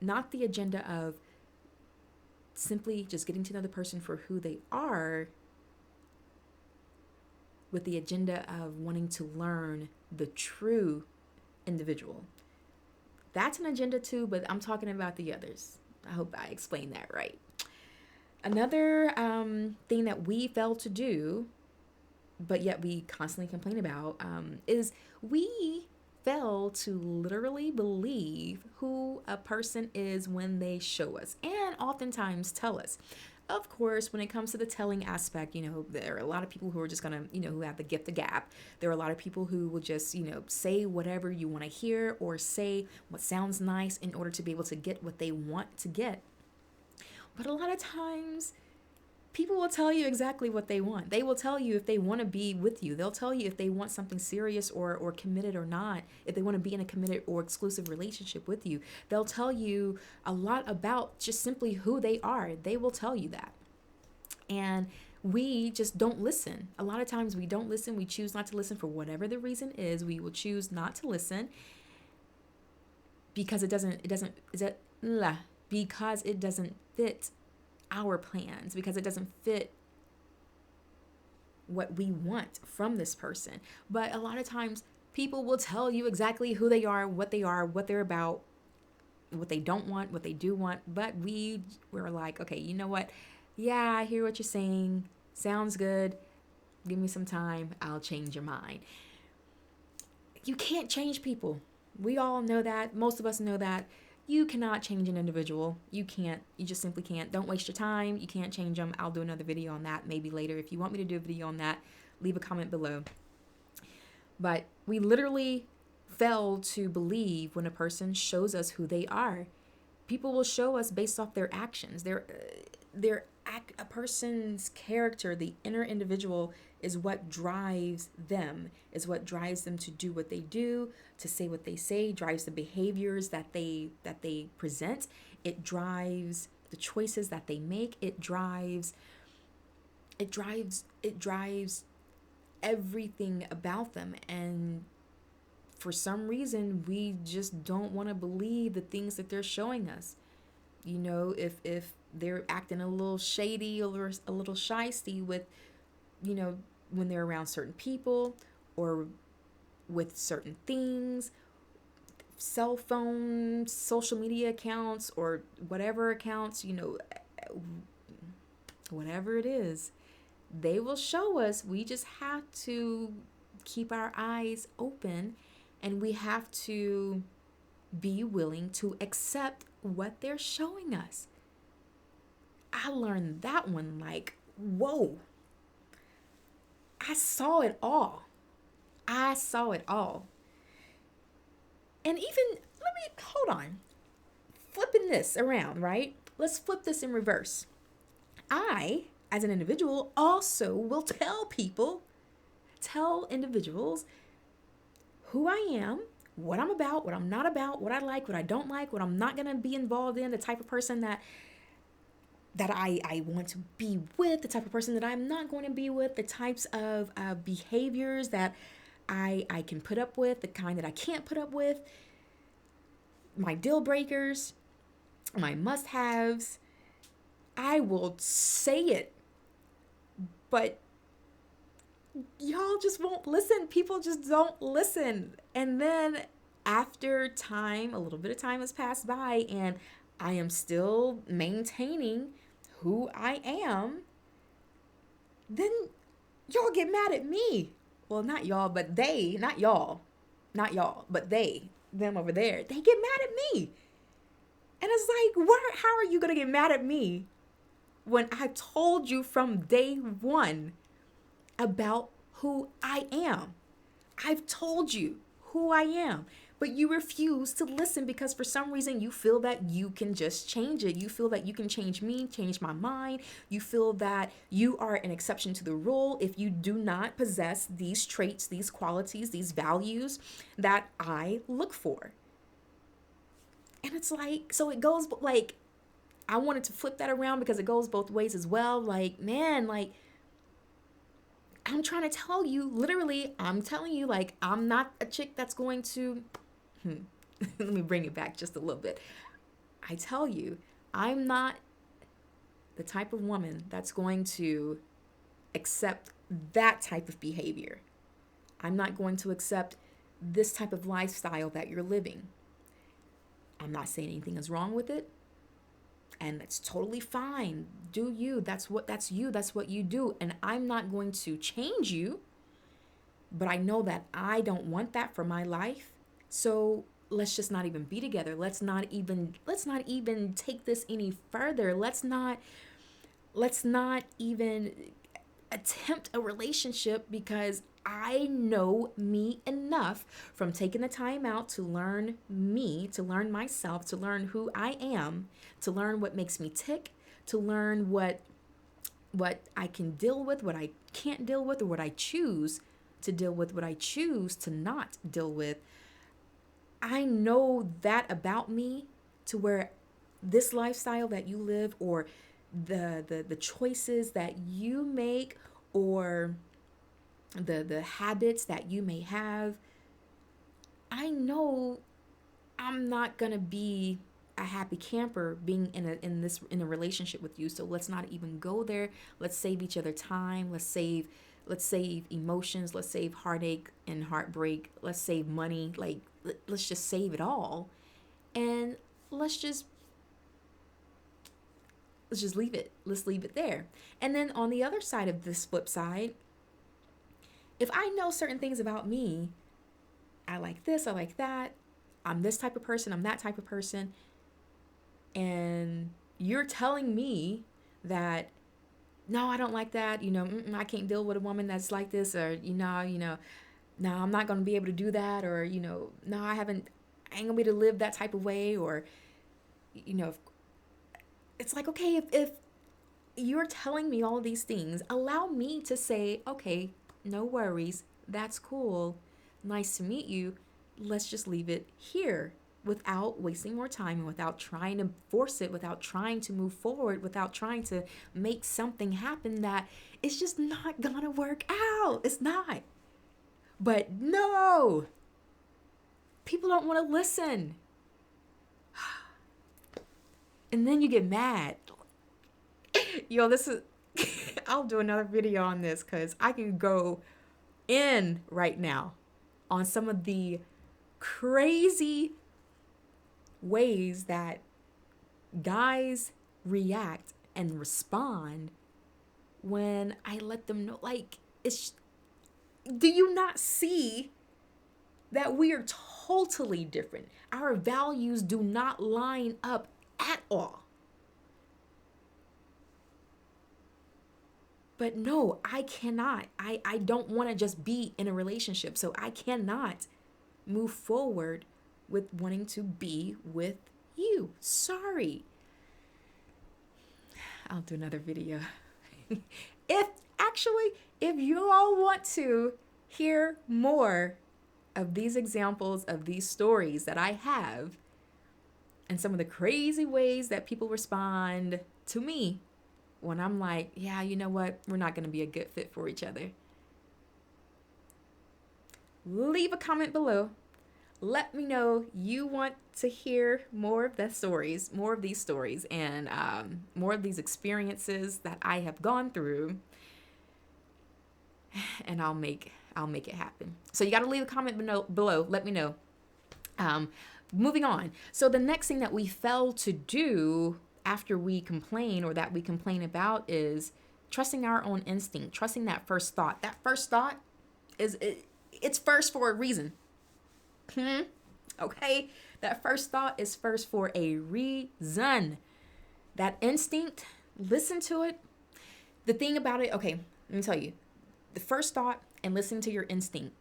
Not the agenda of simply just getting to know the person for who they are, with the agenda of wanting to learn the true individual. That's an agenda too, but I'm talking about the others. I hope I explained that right. Another thing that we fail to do, but yet we constantly complain about, is we fail to literally believe who a person is when they show us, and oftentimes tell us. Of course, when it comes to the telling aspect, there are a lot of people who are just gonna, who have the gift of gab. There are a lot of people who will just, say whatever you want to hear, or say what sounds nice in order to be able to get what they want to get. But a lot of times, people will tell you exactly what they want. They will tell you if they want to be with you. They'll tell you if they want something serious or committed or not, if they want to be in a committed or exclusive relationship with you. They'll tell you a lot about just simply who they are. They will tell you that. And we just don't listen. A lot of times we don't listen. We choose not to listen for whatever the reason is. We will choose not to listen because because it doesn't fit our plans, because it doesn't fit what we want from this person. But a lot of times people will tell you exactly who they are, what they're about, what they don't want, what they do want. But we're like, okay, you know what? Yeah, I hear what you're saying. Sounds good. Give me some time. I'll change your mind. You can't change people. We all know that. Most of us know that. You cannot change an individual. You can't. You just simply can't. Don't waste your time. You can't change them. I'll do another video on that maybe later. If you want me to do a video on that, leave a comment below. But we literally fail to believe when a person shows us who they are. People will show us based off their actions. A person's character, the inner individual, is what drives them, to do what they do, to say what they say, drives the behaviors that they present. It drives the choices that they make. It drives everything about them. And for some reason, we just don't want to believe the things that they're showing us. You know, if they're acting a little shady or a little shysty with, you know, when they're around certain people or with certain things, cell phones, social media accounts, or whatever accounts, you know, whatever it is, they will show us. We just have to keep our eyes open, and we have to be willing to accept what they're showing us. I learned that one like, whoa. I saw it all. And even, hold on. Flipping this around, right? Let's flip this in reverse. I, as an individual, also will tell individuals who I am, what I'm about, what I'm not about, what I like, what I don't like, what I'm not going to be involved in, the type of person that I want to be with, the type of person that I'm not going to be with, the types of behaviors that I can put up with, the kind that I can't put up with, my deal breakers, my must-haves. I will say it, but y'all just won't listen. People just don't listen. And then after time, a little bit of time has passed by, and I am still maintaining who I am, then y'all get mad at me. Well, not y'all, but they, not y'all, but they, them over there, they get mad at me. And it's like, how are you going to get mad at me when I told you from day one about who I am? I've told you who I am, but you refuse to listen because for some reason you feel that you can just change it. You feel that you can change me, change my mind. You feel that you are an exception to the rule if you do not possess these traits, these qualities, these values that I look for. And it's like, so it goes like, I wanted to flip that around because it goes both ways as well. Like, man, like, I'm trying to tell you, literally, I'm telling you, like, I'm not a chick that's going to, let me bring it back just a little bit. I tell you, I'm not the type of woman that's going to accept that type of behavior. I'm not going to accept this type of lifestyle that you're living. I'm not saying anything is wrong with it. And that's totally fine. Do you. That's you. That's what you do. And I'm not going to change you. But I know that I don't want that for my life. So let's just not even be together. Let's not even take this any further. Let's not even attempt a relationship because I know me enough from taking the time out to learn me, to learn myself, to learn who I am, to learn what makes me tick, to learn what I can deal with, what I can't deal with, or what I choose to deal with, what I choose to not deal with. I know that about me to where this lifestyle that you live or the choices that you make, or the habits that you may have, I know I'm not gonna be a happy camper being in a relationship with you. So let's not even go there. Let's save each other time. Let's save emotions. Let's save heartache and heartbreak. Let's save money. Like, let's just save it all, and let's just let's just leave it. Let's leave it there. And then on the other side of this flip side, if I know certain things about me, I like this, I like that, I'm this type of person, I'm that type of person, and you're telling me that no, I don't like that, I can't deal with a woman that's like this, or no, I'm not going to be able to do that, or no, I ain't going to be able to live that type of way, or if, it's like, okay, if you're telling me all of these things, allow me to say, okay, no worries, that's cool, nice to meet you, let's just leave it here, without wasting more time, and without trying to force it, without trying to move forward, without trying to make something happen that it's just not gonna work out. It's not. But no, people don't want to listen. And then you get mad. Yo, this is I'll do another video on this, because I can go in right now on some of the crazy ways that guys react and respond when I let them know, like, do you not see that we are totally different? Our values do not line up at all. But no, I cannot. I don't want to just be in a relationship. So I cannot move forward with wanting to be with you. Sorry. I'll do another video. If you all want to hear more of these examples, of these stories that I have, and some of the crazy ways that people respond to me when I'm like, yeah, you know what? We're not going to be a good fit for each other. Leave a comment below. Let me know you want to hear more of these stories, and more of these experiences that I have gone through, and I'll make it happen. So you got to leave a comment below. Let me know. Moving on. So the next thing that we fail to do after we complain, or that we complain about, is trusting our own instinct, trusting that first thought. That first thought it's first for a reason. Okay? That first thought is first for a reason. That instinct, listen to it. The thing about it, okay, let me tell you. The first thought and listening to your instinct,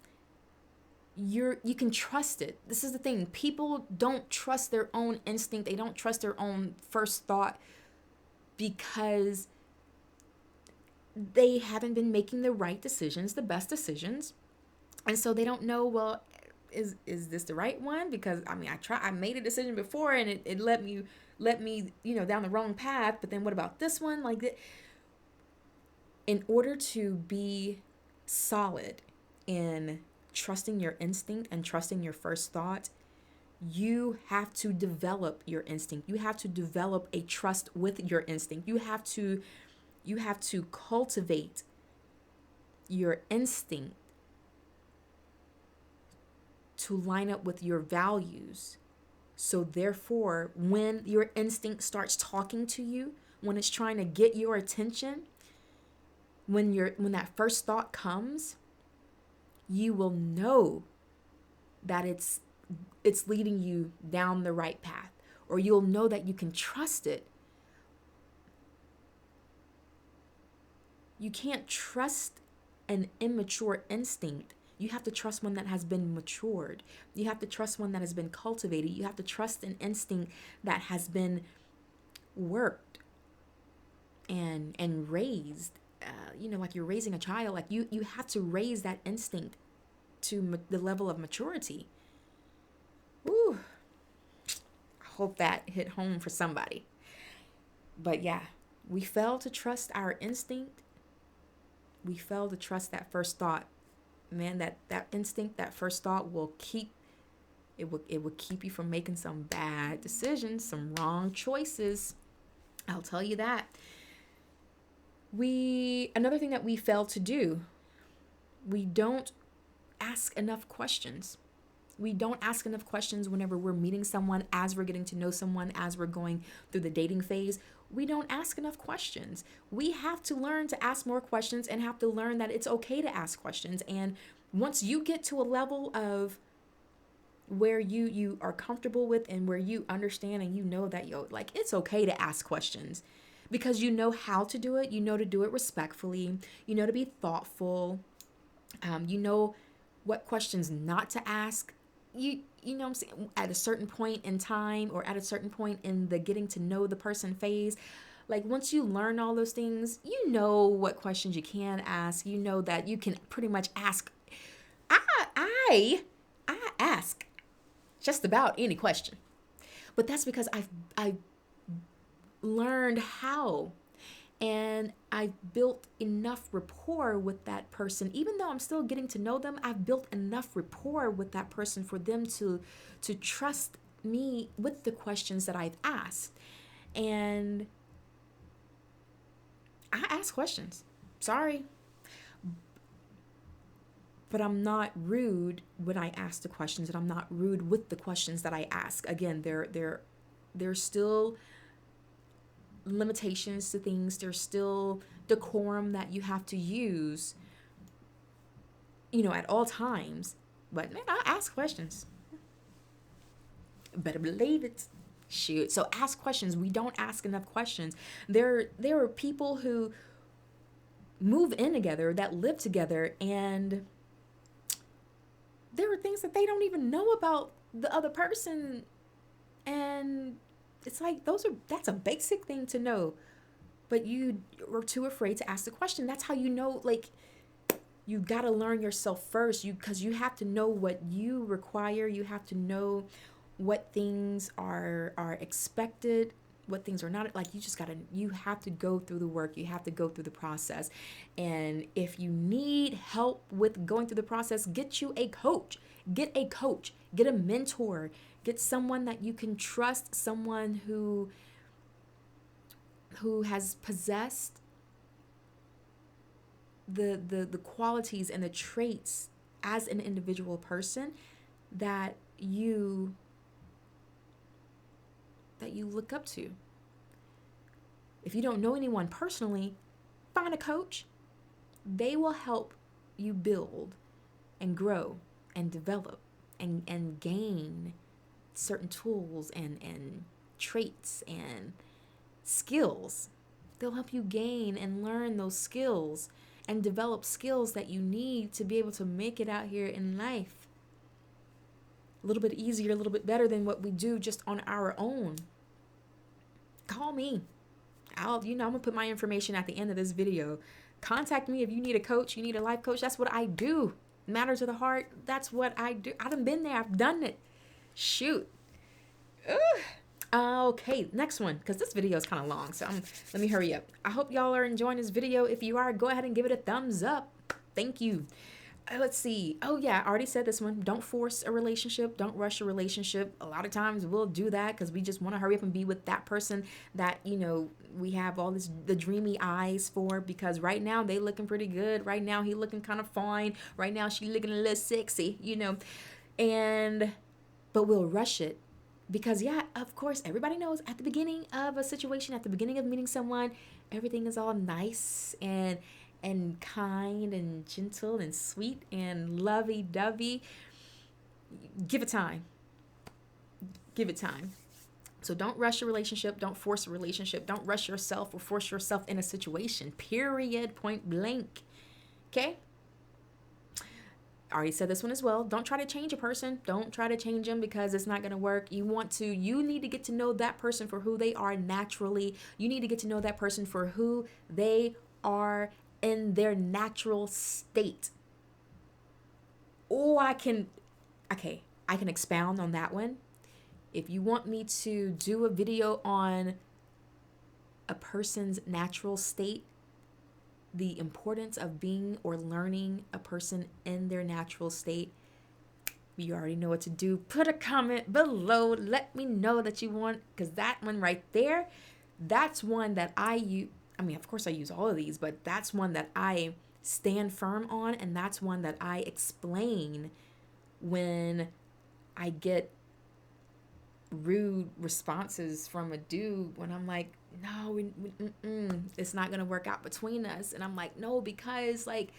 you can trust it. This is the thing. People don't trust their own instinct. They don't trust their own first thought because they haven't been making the right decisions, the best decisions. And so they don't know, well, is this the right one? Because I made a decision before, and it let me down the wrong path, but then what about this one? Like that. In order to be solid in trusting your instinct and trusting your first thought, you have to develop your instinct. You have to develop a trust with your instinct. You have to cultivate your instinct to line up with your values. So therefore, when your instinct starts talking to you, when it's trying to get your attention, when that first thought comes, you will know that it's leading you down the right path, or you'll know that you can trust it. You can't trust an immature instinct. You have to trust one that has been matured. You have to trust one that has been cultivated. You have to trust an instinct that has been worked and raised. Like you're raising a child. Like you have to raise that instinct to the level of maturity. Woo. I hope that hit home for somebody. But yeah, We fail to trust our instinct. We fail to trust that first thought. Man, that instinct, that first thought will keep you from making some bad decisions, some wrong choices. I'll tell you that. Another thing that we fail to do, we don't ask enough questions. We don't ask enough questions whenever we're meeting someone, as we're getting to know someone, as we're going through the dating phase. We don't ask enough questions. We have to learn to ask more questions and have to learn that it's okay to ask questions. And once you get to a level of where you are comfortable with and where you understand and you know that it's okay to ask questions, because you know how to do it, you know to do it respectfully, you know to be thoughtful, you know what questions not to ask. You know what I'm saying, at a certain point in time or at a certain point in the getting to know the person phase. Like, once you learn all those things, you know what questions you can ask. You know that you can pretty much ask. I ask just about any question, but that's because I've learned how, and I've built enough rapport with that person. Even though I'm still getting to know them, I've built enough rapport with that person for them to trust me with the questions that I've asked. And I ask questions. Sorry. But I'm not rude when I ask the questions, and I'm not rude with the questions that I ask. Again, there's still limitations to things. There's still decorum that you have to use, at all times. But man, I ask questions. Better believe it. Shoot. So ask questions. We don't ask enough questions. There are people who move in together, that live together, and there are things that they don't even know about the other person. And it's like, that's a basic thing to know, but you are too afraid to ask the question. That's how you know, you got to learn yourself first, because you have to know what you require. You have to know what things are expected, what things are not. You have to go through the work. You have to go through the process. And if you need help with going through the process, get a coach, get a mentor, get someone that you can trust, someone who has possessed the qualities and the traits as an individual person that you look up to. If you don't know anyone personally, find a coach. They will help you build and grow and develop and gain certain tools and traits and skills. They'll help you gain and learn those skills and develop skills that you need to be able to make it out here in life a little bit easier, a little bit better than what we do just on our own. Call me. I'm gonna put my information at the end of this video. Contact me if you need a coach, you need a life coach. That's what I do. Matters of the heart. That's what I do. I've been there. I've done it. Shoot. Ugh. Okay, next one, because this video is kind of long, so let me hurry up. I hope y'all are enjoying this video. If you are, go ahead and give it a thumbs up. Thank you. Let's see. Oh yeah, I already said this one. Don't force a relationship. Don't rush a relationship. A lot of times we'll do that because we just want to hurry up and be with that person that, we have all the dreamy eyes for, because right now they looking pretty good. Right now he looking kind of fine. Right now she looking a little sexy, but we'll rush it. Because, yeah, of course, everybody knows at the beginning of a situation, at the beginning of meeting someone, everything is all nice and kind and gentle and sweet and lovey-dovey. Give it time. Give it time. So don't rush a relationship. Don't force a relationship. Don't rush yourself or force yourself in a situation. Period. Point blank. Okay? I already said this one as well. Don't try to change a person. Don't try to change them, because it's not going to work. You need to get to know that person for who they are naturally. You need to get to know that person for who they are in their natural state. Oh, I can expound on that one. If you want me to do a video on a person's natural state, the importance of being or learning a person in their natural state, you already know what to do. Put a comment below. Let me know that you want, because that one right there, that's one that I use. I mean, of course I use all of these, but that's one that I stand firm on, and that's one that I explain when I get rude responses from a dude, when I'm like, no, it's not gonna work out between us. And I'm like, no, because like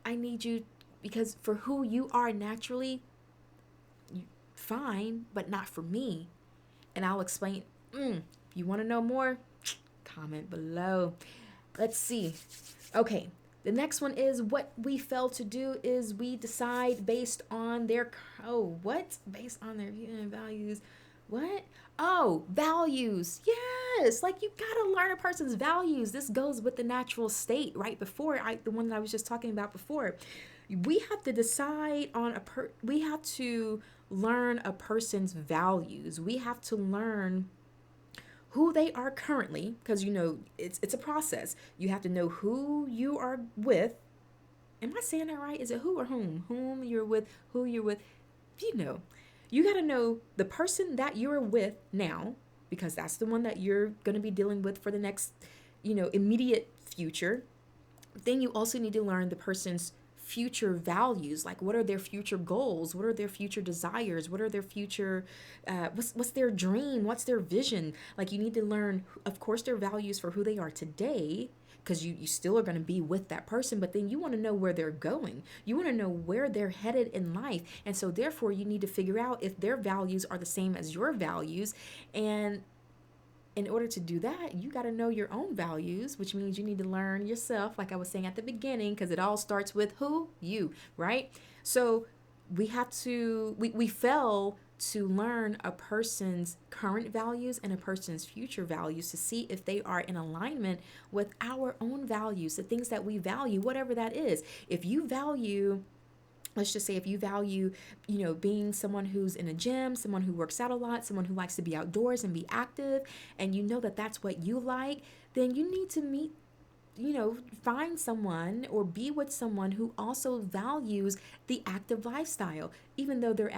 I need you, because for who you are naturally, fine, but not for me. And I'll explain. If you want to know more, comment below. Let's see. Okay, the next one is, what we fail to do is we decide based on their, based on their view and values. What? Oh, values. Yes. Like, you gotta learn a person's values. This goes with the natural state right before, the one that I was just talking about before. We have to decide on we have to learn a person's values. We have to learn who they are currently, because it's a process. You have to know who you are with. Am I saying that right? Is it who or whom? Whom you're with, who you're with. You got to know the person that you're with now, because that's the one that you're going to be dealing with for the next, immediate future. Then you also need to learn the person's future values. Like, what are their future goals? What are their future desires? What are their future, what's their dream? What's their vision? Like, you need to learn, of course, their values for who they are today, because you still are going to be with that person, but then you want to know where they're going. You want to know where they're headed in life. And so therefore you need to figure out if their values are the same as your values. And in order to do that, you got to know your own values, which means you need to learn yourself, like I was saying at the beginning, because it all starts with who? You, right? So we fail to learn a person's current values and a person's future values to see if they are in alignment with our own values, the things that we value, whatever that is. If you value, let's just say, if you value, being someone who's in a gym, someone who works out a lot, someone who likes to be outdoors and be active, and you know that that's what you like, then you need to find someone or be with someone who also values the active lifestyle, even if their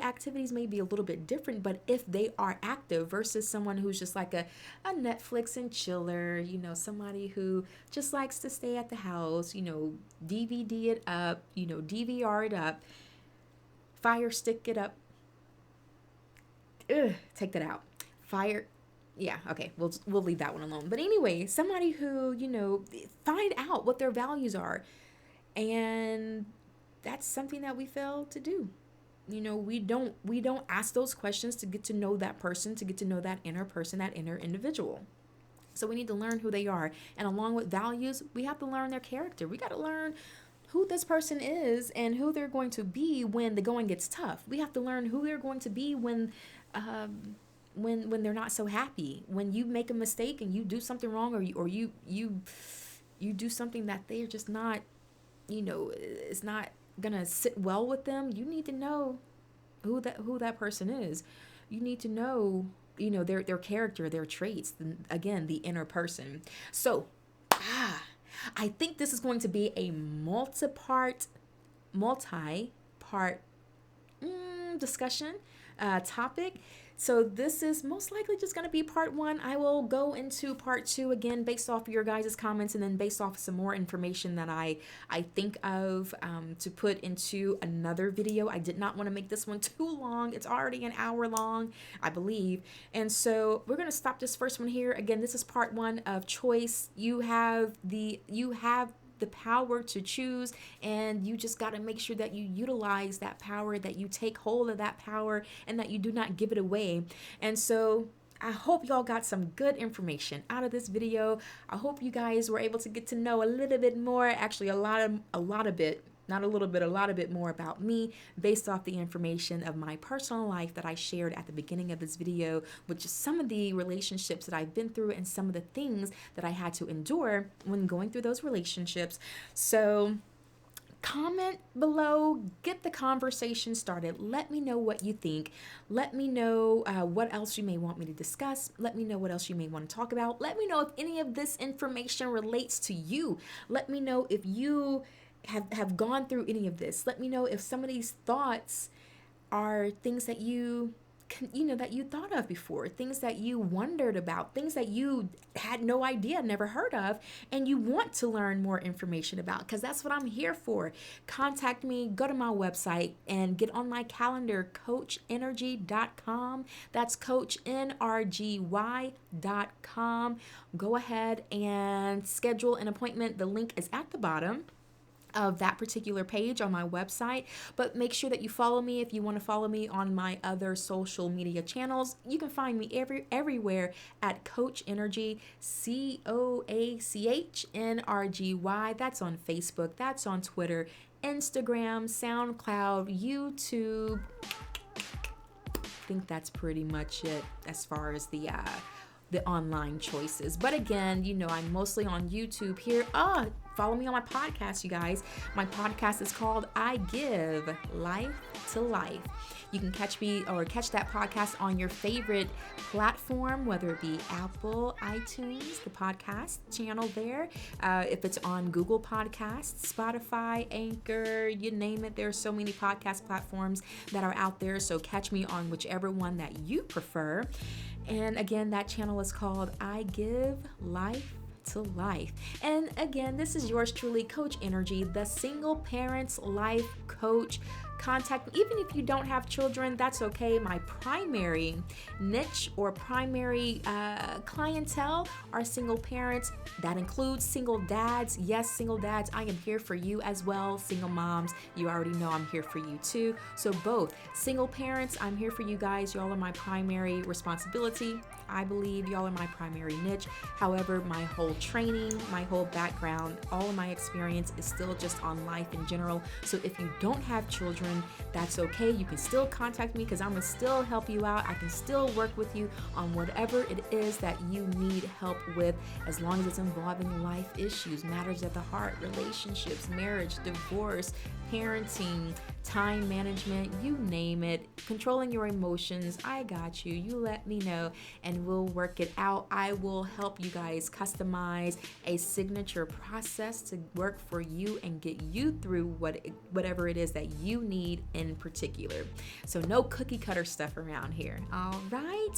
activities may be a little bit different, but if they are active versus someone who's just like a Netflix and chiller, somebody who just likes to stay at the house, DVD it up, DVR it up, fire stick it up. Take that out. Yeah, okay, we'll leave that one alone. But anyway, somebody who, find out what their values are. And that's something that we fail to do. We don't ask those questions to get to know that person, to get to know that inner person, that inner individual. So we need to learn who they are. And along with values, we have to learn their character. We got to learn who this person is and who they're going to be when the going gets tough. We have to learn who they're going to be when they're not so happy, when you make a mistake and you do something wrong, or you do something that they're just not, it's not gonna sit well with them. You need to know who that person is. You need to know, their character, their traits, again, the inner person. So I think this is going to be a multi-part discussion topic. So this is most likely just going to be part 1. I will go into part 2 again based off your guys' comments, and then based off some more information that I think of to put into another video. I did not want to make this one too long. It's already an hour long, I believe. And so we're going to stop this first one here. Again, this is part 1 of choice. You have the power to choose, and you just got to make sure that you utilize that power, that you take hold of that power, and that you do not give it away. And so I hope y'all got some good information out of this video. I hope you guys were able to get to know a little bit more, actually a lot of bit, not a little bit, a lot of bit more about me based off the information of my personal life that I shared at the beginning of this video, which is some of the relationships that I've been through and some of the things that I had to endure when going through those relationships. So comment below, get the conversation started. Let me know what you think. Let me know what else you may want me to discuss. Let me know what else you may want to talk about. Let me know if any of this information relates to you. Let me know if you have gone through any of this. Let me know if some of these thoughts are things that that you thought of before, things that you wondered about, things that you had no idea, never heard of, and you want to learn more information about, because that's what I'm here for. Contact me, go to my website and get on my calendar, coachnrgy.com. That's coachnrgy.com. Go ahead and schedule an appointment. The link is at the bottom of that particular page on my website. But make sure that you follow me. If you want to follow me on my other social media channels, you can find me everywhere at Coach Nrgy, CoachNrgy. That's on Facebook, that's on Twitter, Instagram, SoundCloud, YouTube. I think that's pretty much it as far as the online choices. But again, I'm mostly on YouTube here. Follow me on my podcast, you guys. My podcast is called I Give Life to Life. You can catch me or catch that podcast on your favorite platform, whether it be Apple, iTunes, the podcast channel there. If it's on Google Podcasts, Spotify, Anchor, you name it. There are so many podcast platforms that are out there. So catch me on whichever one that you prefer. And again, that channel is called I Give Life to Life. And again, this is yours truly, Coach Nrgy, the single parent's life coach. Contact me. Even if you don't have children, that's okay. My primary niche or primary clientele are single parents. That includes single dads. Yes, single dads, I am here for you as well. Single moms, you already know I'm here for you too. So both single parents, I'm here for you guys. Y'all are my primary responsibility. I believe y'all are my primary niche. However, my whole training, my whole background, all of my experience is still just on life in general. So if you don't have children, that's okay. You can still contact me because I'm going to still help you out. I can still work with you on whatever it is that you need help with, as long as it's involving life issues, matters at the heart, relationships, marriage, divorce, parenting, time management, you name it, controlling your emotions. I got you. You let me know and we'll work it out. I will help you guys customize a signature process to work for you and get you through whatever it is that you need in particular. So no cookie cutter stuff around here. All right.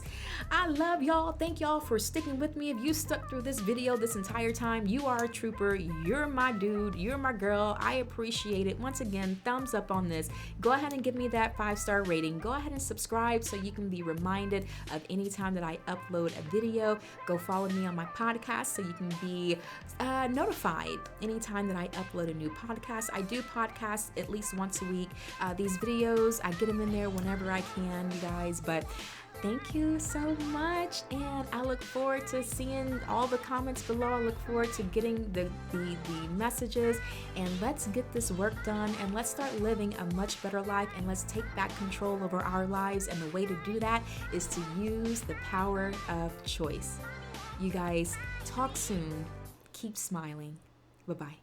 I love y'all. Thank y'all for sticking with me. If you stuck through this video this entire time, you are a trooper. You're my dude. You're my girl. I appreciate it. Once again, thumbs up on this. Go ahead and give me that 5-star rating. Go ahead and subscribe so you can be reminded of any time that I upload a video. Go follow me on my podcast so you can be notified anytime that I upload a new podcast. I do podcasts at least once a week. These videos, I get them in there whenever I can, you guys. But thank you so much, and I look forward to seeing all the comments below. I look forward to getting the messages, and let's get this work done, and let's start living a much better life, and let's take back control over our lives. And the way to do that is to use the power of choice. You guys, talk soon. Keep smiling. Bye-bye.